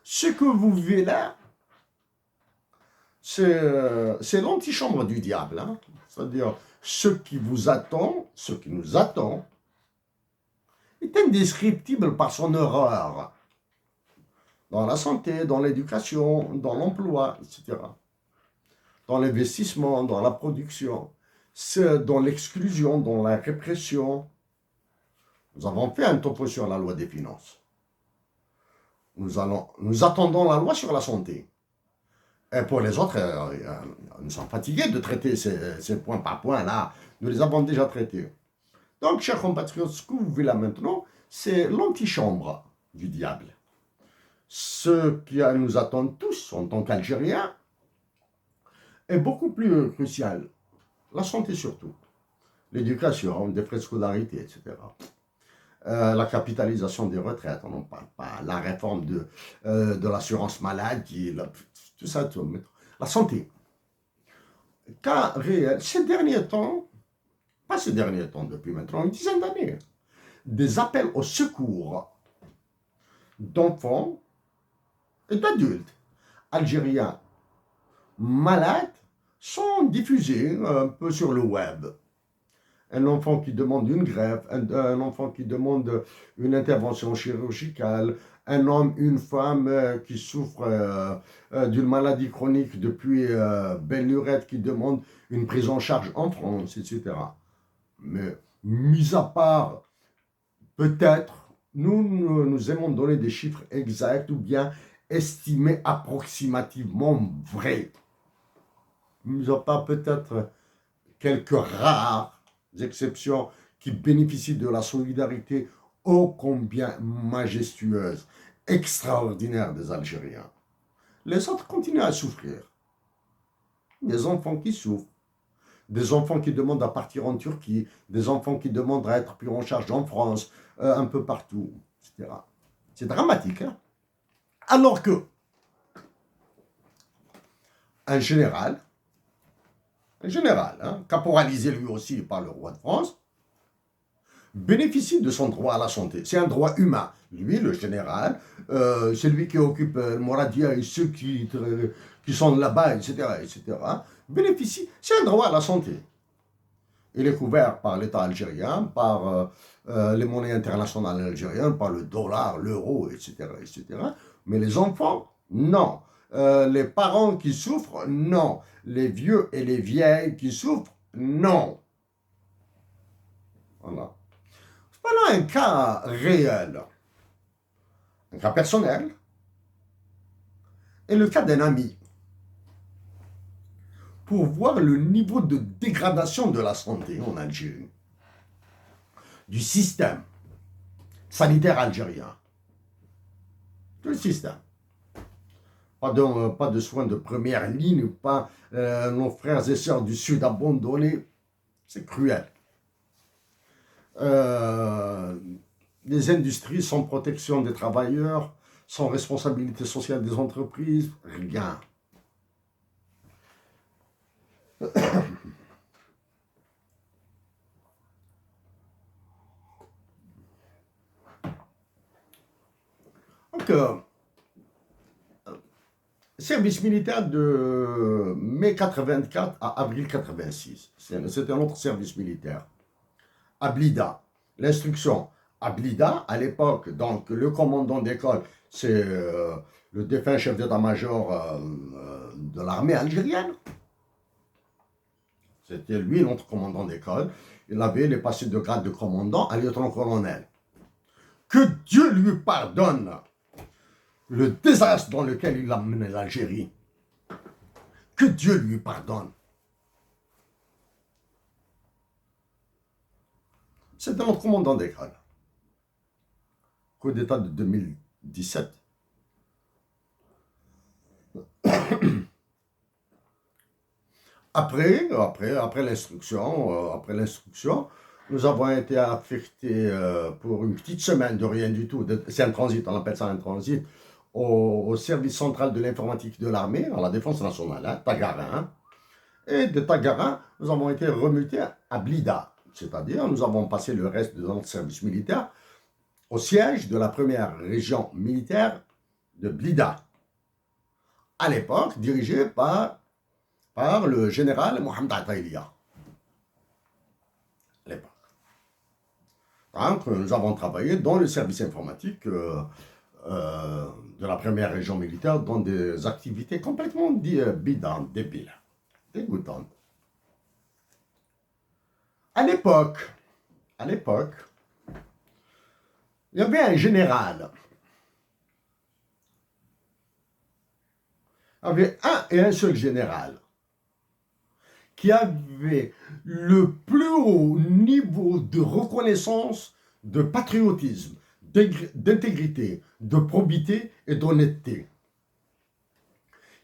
ce que vous vivez là, c'est l'antichambre du diable. Hein? C'est-à-dire, ce qui vous attend, ce qui nous attend, est indescriptible par son horreur. Dans la santé, dans l'éducation, dans l'emploi, etc. Dans l'investissement, dans la production, dans l'exclusion, dans la répression. Nous avons fait un topo sur la loi des finances. Nous attendons la loi sur la santé. Et pour les autres, nous sommes fatigués de traiter ces points par point là. Nous les avons déjà traités. Donc, chers compatriotes, ce que vous vivez là maintenant, c'est l'antichambre du diable. Ce qui nous attend tous en tant qu'Algériens est beaucoup plus crucial. La santé surtout. L'éducation, des frais de scolarité, etc. La capitalisation des retraites, on n'en parle pas. La réforme de l'assurance maladie, tout ça, tout. La santé. Cas réel, ces derniers temps, pas ces derniers temps, depuis maintenant une dizaine d'années, des appels au secours d'enfants et d'adultes algériens malades sont diffusés un peu sur le web. Un enfant qui demande une greffe, un enfant qui demande une intervention chirurgicale, un homme, une femme qui souffre d'une maladie chronique depuis belle lurette qui demande une prise en charge en France, etc. Mais, mis à part, peut-être, nous aimons donner des chiffres exacts ou bien estimer approximativement vrais. Mis à part peut-être quelques rares exceptions qui bénéficient de la solidarité ô combien majestueuse, extraordinaire des Algériens. Les autres continuent à souffrir. Des enfants qui souffrent, des enfants qui demandent à partir en Turquie, des enfants qui demandent à être pris en charge en France, un peu partout, etc. C'est dramatique, hein? Alors que un général, caporalisé lui aussi par le roi de France, bénéficie de son droit à la santé. C'est un droit humain. Lui, le général, c'est lui qui occupe le Moradia et ceux qui sont là-bas, etc., bénéficie, c'est un droit à la santé. Il est couvert par l'État algérien, par les monnaies internationales algériennes, par le dollar, l'euro, etc., Mais les enfants, non. Les parents qui souffrent, non. Les vieux et les vieilles qui souffrent, non. Voilà. Voilà un cas réel, un cas personnel, et le cas d'un ami. pour voir le niveau de dégradation de la santé en Algérie, du système sanitaire algérien, du système. Pas de soins de première ligne, pas nos frères et sœurs du Sud abandonnés. C'est cruel. Les industries sans protection des travailleurs, sans responsabilité sociale des entreprises, rien. Donc, service militaire de mai 84 à avril 86. C'était un autre service militaire. À Blida. L'instruction à Blida, à l'époque, donc le commandant d'école, c'est le défunt chef d'état-major de l'armée algérienne. C'était lui, notre commandant d'école. Il est passé de grade de commandant à lieutenant-colonel. Que Dieu lui pardonne le désastre dans lequel il a mené l'Algérie. Que Dieu lui pardonne. C'était notre commandant d'école. Coup d'État de 2017. Après l'instruction, nous avons été affectés pour une petite semaine de rien du tout. C'est un transit, on appelle ça un transit, au service central de l'informatique de l'armée, à la défense nationale, hein, Tagarin. Et de Tagarin, nous avons été remutés à Blida. C'est-à-dire, nous avons passé le reste de notre service militaire au siège de la première région militaire de Blida. À l'époque, dirigé par le général Mohamed Ataïlia. À l'époque. Donc, nous avons travaillé dans le service informatique de la première région militaire dans des activités complètement bidantes, débiles, dégoûtantes. À l'époque, il y avait un général. Il y avait un et un seul général qui avait le plus haut niveau de reconnaissance, de patriotisme, d'intégrité, de probité et d'honnêteté.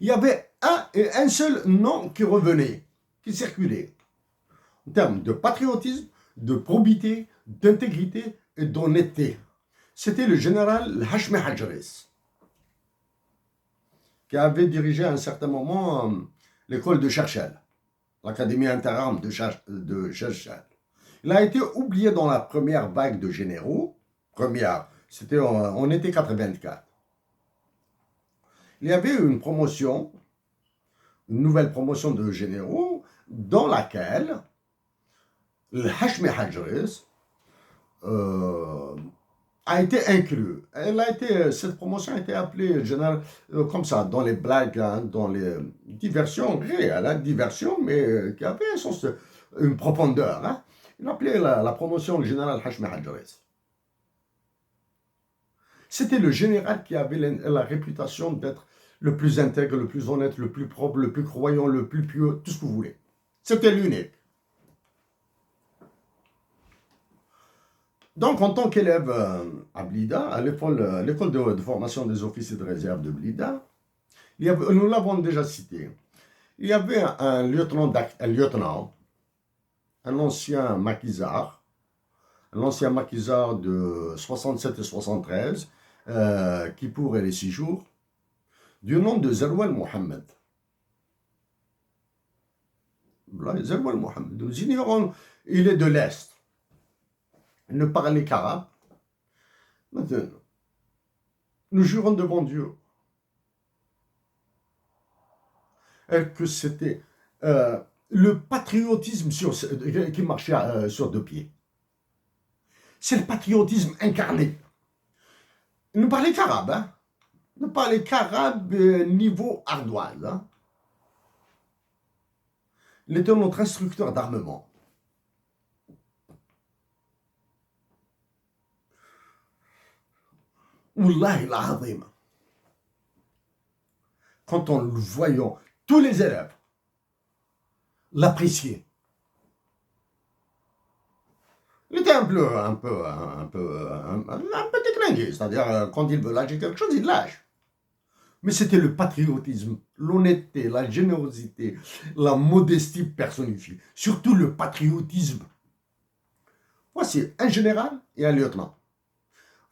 Il y avait un et un seul nom qui revenait, qui circulait, en termes de patriotisme, de probité, d'intégrité et d'honnêteté. C'était le général Hachmi Hadjaris, qui avait dirigé à un certain moment l'école de Cherchel, l'académie interarmes de Cherchel. Il a été oublié dans la première vague de généraux, c'était en été 84. Il y avait une promotion, une nouvelle promotion de généraux, dans laquelle le Hachmi Hadjaris a été inclus. Cette promotion a été appelée général, comme ça, dans les blagues, hein, dans les diversions réelles, hein, diversions, mais qui avait une profondeur. Hein. Il appelait la promotion le général Hachmi Hadjaris. C'était le général qui avait la réputation d'être le plus intègre, le plus honnête, le plus propre, le plus croyant, le plus pieux, tout ce que vous voulez. C'était l'unique. Donc, en tant qu'élève à Blida, à l'école de formation des officiers de réserve de Blida, nous l'avons déjà cité, il y avait un lieutenant, un ancien maquisard de 67 et 73, qui pourrait les 6 jours, du nom de Zerwal Mohamed. Zerwal Mohamed, nous ignorons, il est de l'Est. Il ne parlait qu'arabe. Maintenant, nous jurons devant Dieu que c'était le patriotisme qui marchait sur 2 pieds. C'est le patriotisme incarné. Il ne parlait qu'arabe, hein? Il ne parlait qu'arabe niveau ardoise. Hein? Il était notre instructeur d'armement. Wallahi l'azim. Quand on le voyait, tous les élèves, l'apprécier. Il était un peu déclingué, c'est-à-dire quand il veut lâcher quelque chose, il lâche. Mais c'était le patriotisme, l'honnêteté, la générosité, la modestie personnifiée. Surtout le patriotisme. Voici un général et un lieutenant.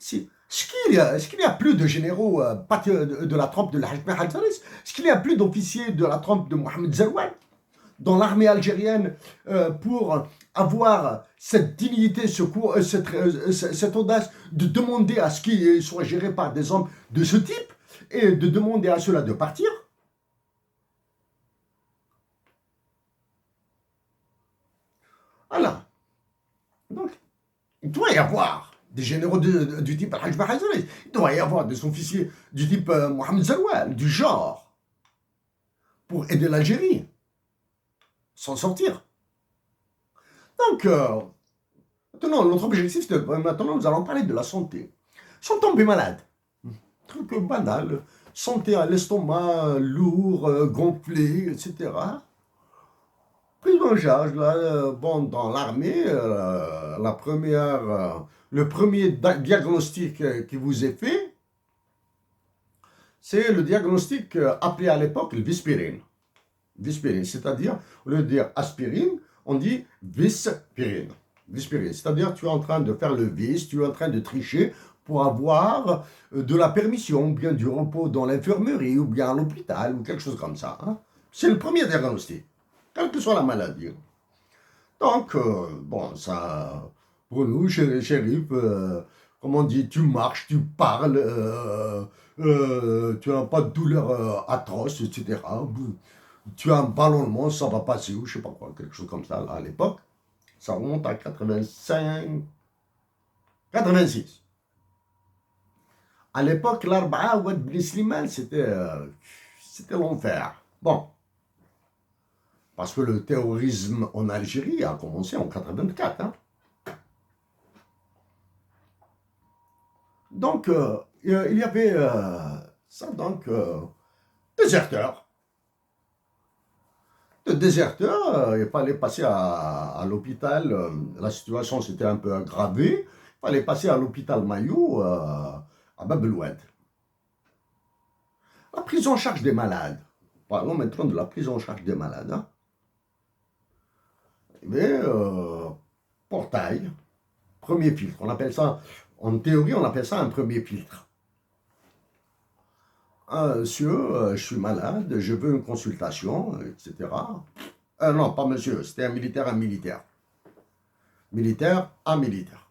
Est-ce qu'il y a plus de généraux de la trempe de l'Hajj Ben Hajaris? Est-ce qu'il y a plus d'officiers de la trempe de Mohamed Zerouane dans l'armée algérienne pour avoir cette dignité, cette audace de demander à ce qu'ils soient gérés par des hommes de ce type et de demander à ceux-là de partir? Voilà. Donc, il doit y avoir des généraux du type Al-Hajj Ben Hajaris. Il doit y avoir des officiers du type Mohamed Zerouane, du genre, pour aider l'Algérie, s'en sortir. Donc, maintenant, notre objectif, maintenant, nous allons parler de la santé. Ils sont tombés malades. Truc banal. Santé à l'estomac, lourd, gonflé, etc. Prise en charge, là, bon, dans l'armée, le premier diagnostic qui vous est fait, c'est le diagnostic appelé à l'époque le vispirine. Vispirine, c'est-à-dire, au lieu de dire aspirine, on dit vispirine. Vispirine, c'est-à-dire tu es en train de faire le vice, tu es en train de tricher pour avoir de la permission, ou bien du repos dans l'infirmerie, ou bien à l'hôpital, ou quelque chose comme ça. Hein. C'est le premier diagnostic, quelle que soit la maladie. Donc, bon, ça, pour nous, shérif, comme on dit, tu marches, tu parles, tu n'as pas de douleur atroce, etc. Tu as un ballonnement, ça va passer, ou je sais pas quoi, quelque chose comme ça, là, à l'époque. Ça remonte à 85, 86. À l'époque, l'Arba'a Ouad Ben Slimane, c'était l'enfer. Bon, parce que le terrorisme en Algérie a commencé en 84. Hein. Donc, il y avait ça, donc, déserteurs. De déserteurs, il fallait passer à l'hôpital. La situation s'était un peu aggravée. Il fallait passer à l'hôpital Maillot à Bab el Oued. La prise en charge des malades. Parlons maintenant de la prise en charge des malades. Hein. Mais, portail, premier filtre. On appelle ça, en théorie, on appelle ça un premier filtre. Monsieur, je suis malade, je veux une consultation, etc. Non, pas monsieur, c'était un militaire, Militaire à militaire.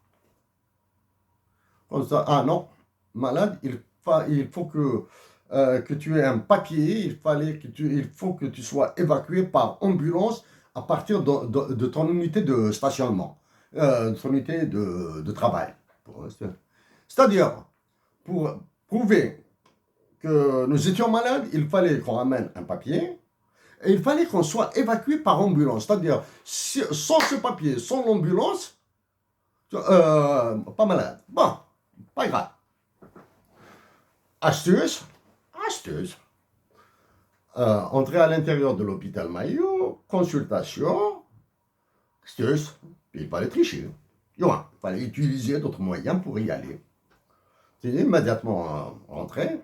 Ah non, malade, il faut que tu aies un papier, il faut que tu sois évacué par ambulance à partir de ton unité de stationnement, de ton unité de travail. C'est-à-dire, pour prouver que nous étions malades, il fallait qu'on ramène un papier et il fallait qu'on soit évacué par ambulance. C'est-à-dire, sans ce papier, sans l'ambulance, pas malade. Bon, pas grave. Astuce. Entrer à l'intérieur de l'hôpital Maillot, consultation, astuce, puis il fallait tricher. Il fallait utiliser d'autres moyens pour y aller. C'est immédiatement rentré,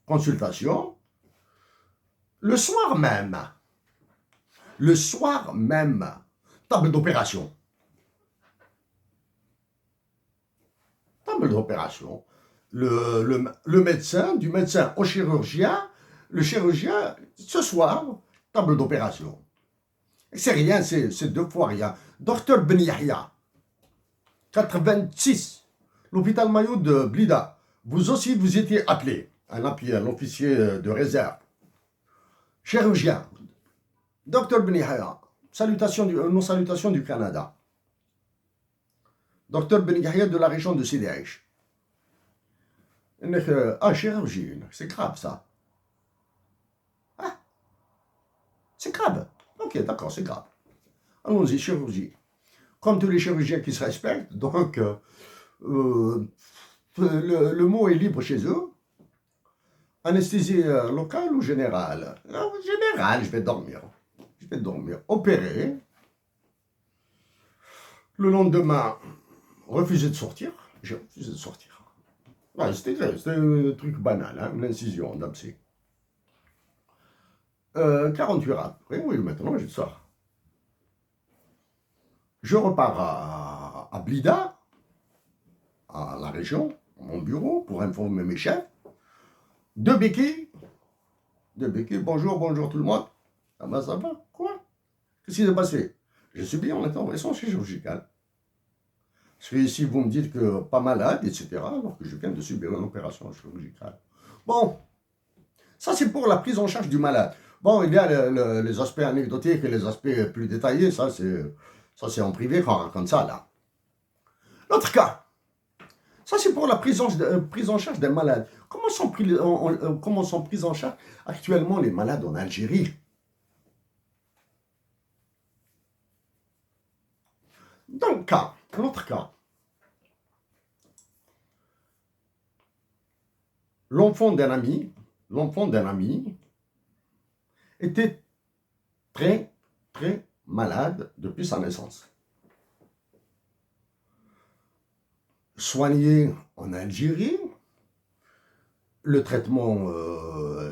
consultation. Le soir même, table d'opération. Table d'opération. Le médecin, du médecin au chirurgien, le chirurgien, ce soir, table d'opération. C'est rien, c'est deux fois rien. Docteur Ben Yahya, 86, l'hôpital Maillot de Blida. Vous aussi, vous étiez appelé, un officier de réserve. Chirurgien, Docteur Ben Yahya, nos salutations du Canada. Docteur Ben Yahya de la région de Sidi Aïch. Chirurgie, c'est grave ça. Ah, c'est grave. Ok, d'accord, c'est grave. Allons-y, chirurgie. Comme tous les chirurgiens qui se respectent, donc le mot est libre chez eux. Anesthésie locale ou générale? Générale, je vais dormir. Je vais dormir. Opéré. Le lendemain, refusé de sortir. J'ai refusé de sortir. Ouais, c'était un truc banal, hein, une incision d'abcès. 48 heures après, oui, maintenant je sors. Je repars à Blida, à la région, à mon bureau, pour informer mes chefs. Deux béquilles. Bonjour tout le monde. Ah ben ça va, quoi? Qu'est-ce qui s'est passé? Je suis bien en intervention chirurgicale. Parce que ici, vous me dites que pas malade, etc., alors que je viens de subir une opération chirurgicale. Bon, ça c'est pour la prise en charge du malade. Bon, il y a les aspects anecdotiques et les aspects plus détaillés, ça c'est en privé qu'on raconte ça là. L'autre cas, ça c'est pour la prise en charge des malades. Comment sont pris en charge actuellement les malades en Algérie? Dans l'autre cas, l'enfant d'un ami était très malade depuis sa naissance. Soigné en Algérie, le traitement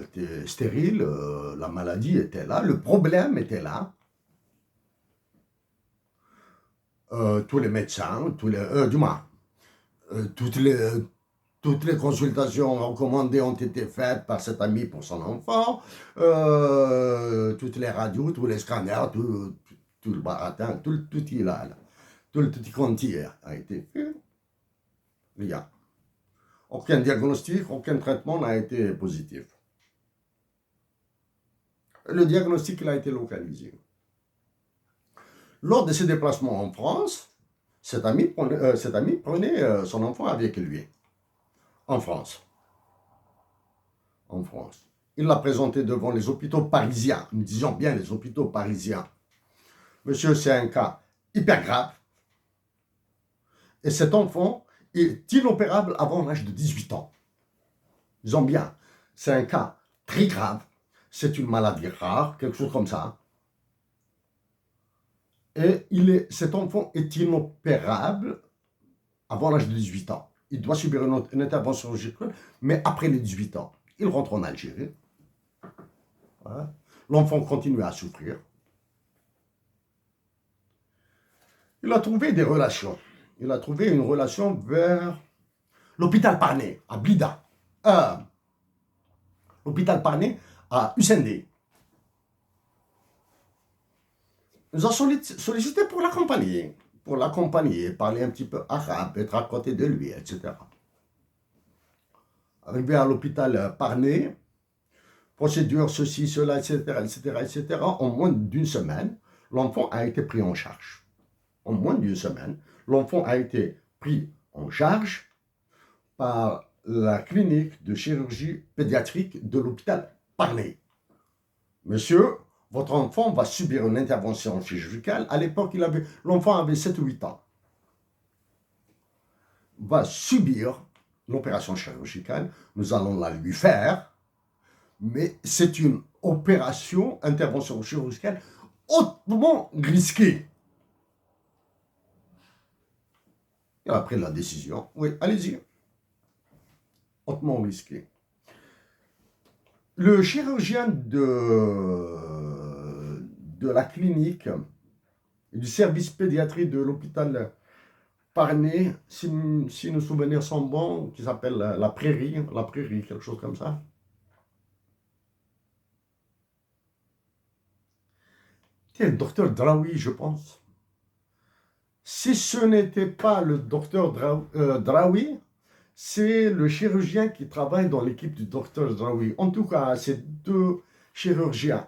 était stérile, la maladie était là, le problème était là. Tous les médecins, du moins, toutes les consultations recommandées ont été faites par cet ami pour son enfant, toutes les radios, tous les scanners, tout le baratin, tout il a là. Tout le petit quanti a été fait. Rien. Aucun diagnostic, aucun traitement n'a été positif. Le diagnostic il a été localisé. Lors de ses déplacements en France, cet ami prenait son enfant avec lui. En France. Il l'a présenté devant les hôpitaux parisiens. Nous disons bien les hôpitaux parisiens. Monsieur, c'est un cas hyper grave. Et cet enfant est inopérable avant l'âge de 18 ans. Disons bien, c'est un cas très grave. C'est une maladie rare, quelque chose comme ça. Et cet enfant est inopérable avant l'âge de 18 ans. Il doit subir une intervention chirurgicale, mais après les 18 ans. Il rentre en Algérie. Voilà. L'enfant continue à souffrir. Il a trouvé des relations. Il a trouvé une relation vers l'hôpital Parné, à Blida. L'hôpital Parné, à Usendé. Il nous a sollicité pour l'accompagner, parler un petit peu arabe, être à côté de lui, etc. Arrivé à l'hôpital Parné, procédure, ceci, cela, etc. En moins d'une semaine, l'enfant a été pris en charge. En moins d'une semaine, l'enfant a été pris en charge par la clinique de chirurgie pédiatrique de l'hôpital Parné. Monsieur, votre enfant va subir une intervention chirurgicale. À l'époque, l'enfant avait 7 ou 8 ans. Va subir l'opération chirurgicale. Nous allons la lui faire. Mais c'est une intervention chirurgicale hautement risquée. Il a pris la décision. Oui, allez-y. Hautement risquée. Le chirurgien de la clinique et du service pédiatrique de l'hôpital Parné, si nos souvenirs sont bons, qui s'appelle la prairie, quelque chose comme ça. C'est le docteur Draoui, je pense. Si ce n'était pas le docteur Draoui, c'est le chirurgien qui travaille dans l'équipe du docteur Draoui. En tout cas, ces deux chirurgiens.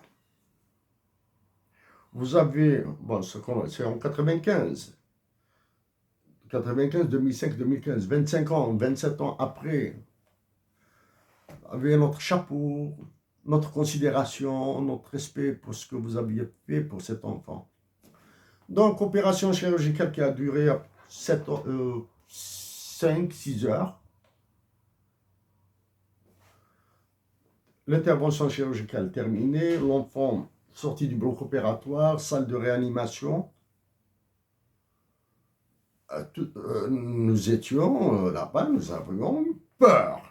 Vous avez, bon, c'est en 95, 2005, 2015, 25 ans, 27 ans après, avec notre chapeau, notre considération, notre respect pour ce que vous aviez fait pour cet enfant. Donc, opération chirurgicale qui a duré 5-6 heures. L'intervention chirurgicale terminée, l'enfant sorti du bloc opératoire, salle de réanimation. Nous étions là-bas, nous avions eu peur.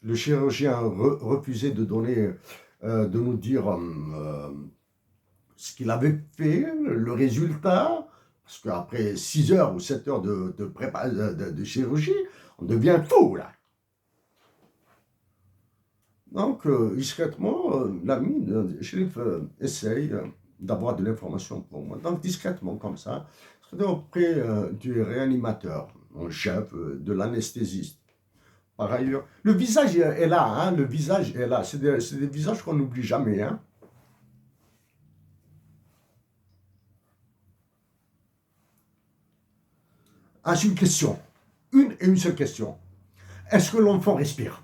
Le chirurgien refusait de donner, de nous dire ce qu'il avait fait, le résultat, parce qu'après 6 heures ou 7 heures de chirurgie, on devient fou, là. Donc, discrètement, l'ami de shérif essaye d'avoir de l'information pour moi. Donc, discrètement, comme ça, auprès du réanimateur, en chef, de l'anesthésiste. Par ailleurs, le visage est là, hein, le visage est là. C'est des visages qu'on n'oublie jamais, hein. Ah, c'est une question. Une et une seule question. Est-ce que l'enfant respire?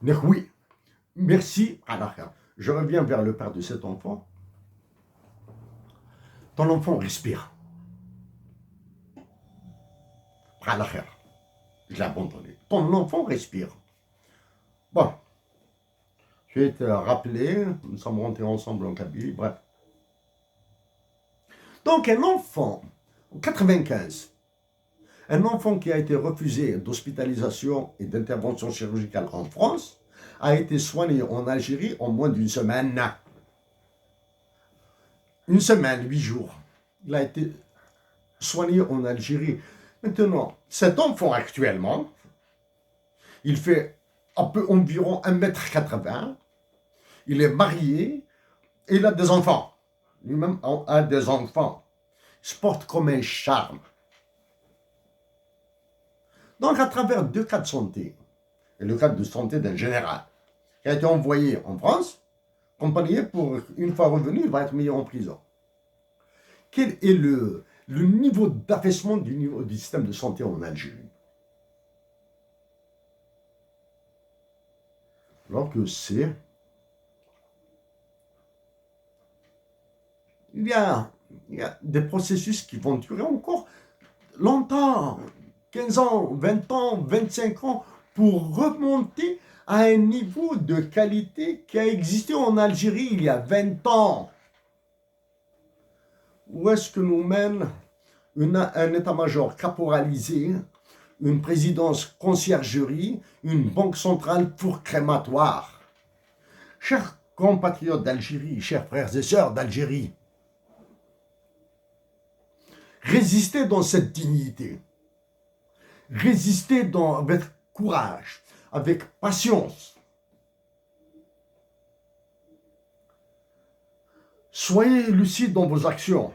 Donc oui. Merci. Alors, je reviens vers le père de cet enfant. Ton enfant respire. Alors, je l'ai abandonné. Ton enfant respire. Bon. J'ai été rappelé. Nous sommes rentrés ensemble en cabine. Bref. Donc, un enfant, en 95, un enfant qui a été refusé d'hospitalisation et d'intervention chirurgicale en France a été soigné en Algérie en moins d'une semaine. Une semaine, 8 jours. Il a été soigné en Algérie. Maintenant, cet enfant actuellement, il fait environ 1,80 m. Il est marié et il a des enfants. Lui-même a des enfants. Il se porte comme un charme. Donc, à travers 2 cas de santé, et le cas de santé d'un général, qui a été envoyé en France, accompagné pour, une fois revenu, il va être mis en prison. Quel est le niveau d'affaissement du système de santé en Algérie? Alors que c'est... Il y a des processus qui vont durer encore longtemps, 15 ans, 20 ans, 25 ans, pour remonter à un niveau de qualité qui a existé en Algérie il y a 20 ans. Où est-ce que nous mène un état-major caporalisé, une présidence conciergerie, une banque centrale pour crématoire? Chers compatriotes d'Algérie, chers frères et sœurs d'Algérie, résistez dans cette dignité. Résistez avec courage, avec patience. Soyez lucides dans vos actions.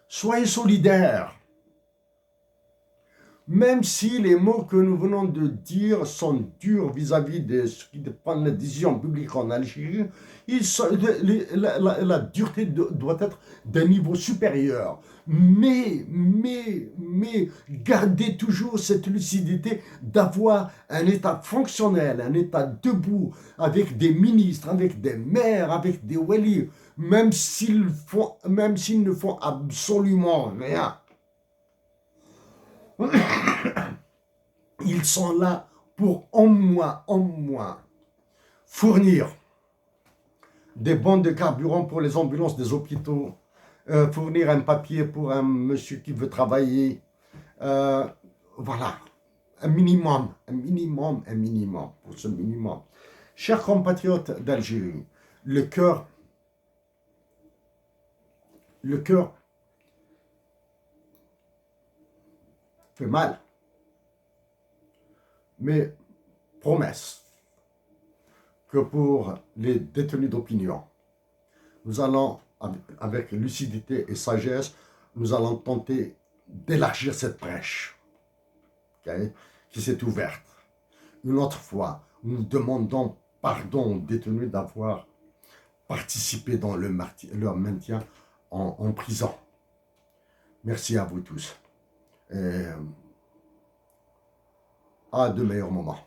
Soyez solidaires. Même si les mots que nous venons de dire sont durs vis-à-vis de ceux qui prennent les décisions publiques en Algérie, la dureté doit être d'un niveau supérieur. Mais, gardez toujours cette lucidité d'avoir un État fonctionnel, un État debout, avec des ministres, avec des maires, avec des walis, même s'ils ne font absolument rien. Ils sont là pour au moins fournir des bons de carburant pour les ambulances des hôpitaux, fournir un papier pour un monsieur qui veut travailler, voilà, un minimum, pour ce minimum. Chers compatriotes d'Algérie, le cœur fait mal. Mais promesse que pour les détenus d'opinion, nous allons, avec lucidité et sagesse, nous allons tenter d'élargir cette brèche qui s'est ouverte. Une autre fois, nous demandons pardon aux détenus d'avoir participé dans leur maintien en prison. Merci à vous tous. Et à de meilleurs moments.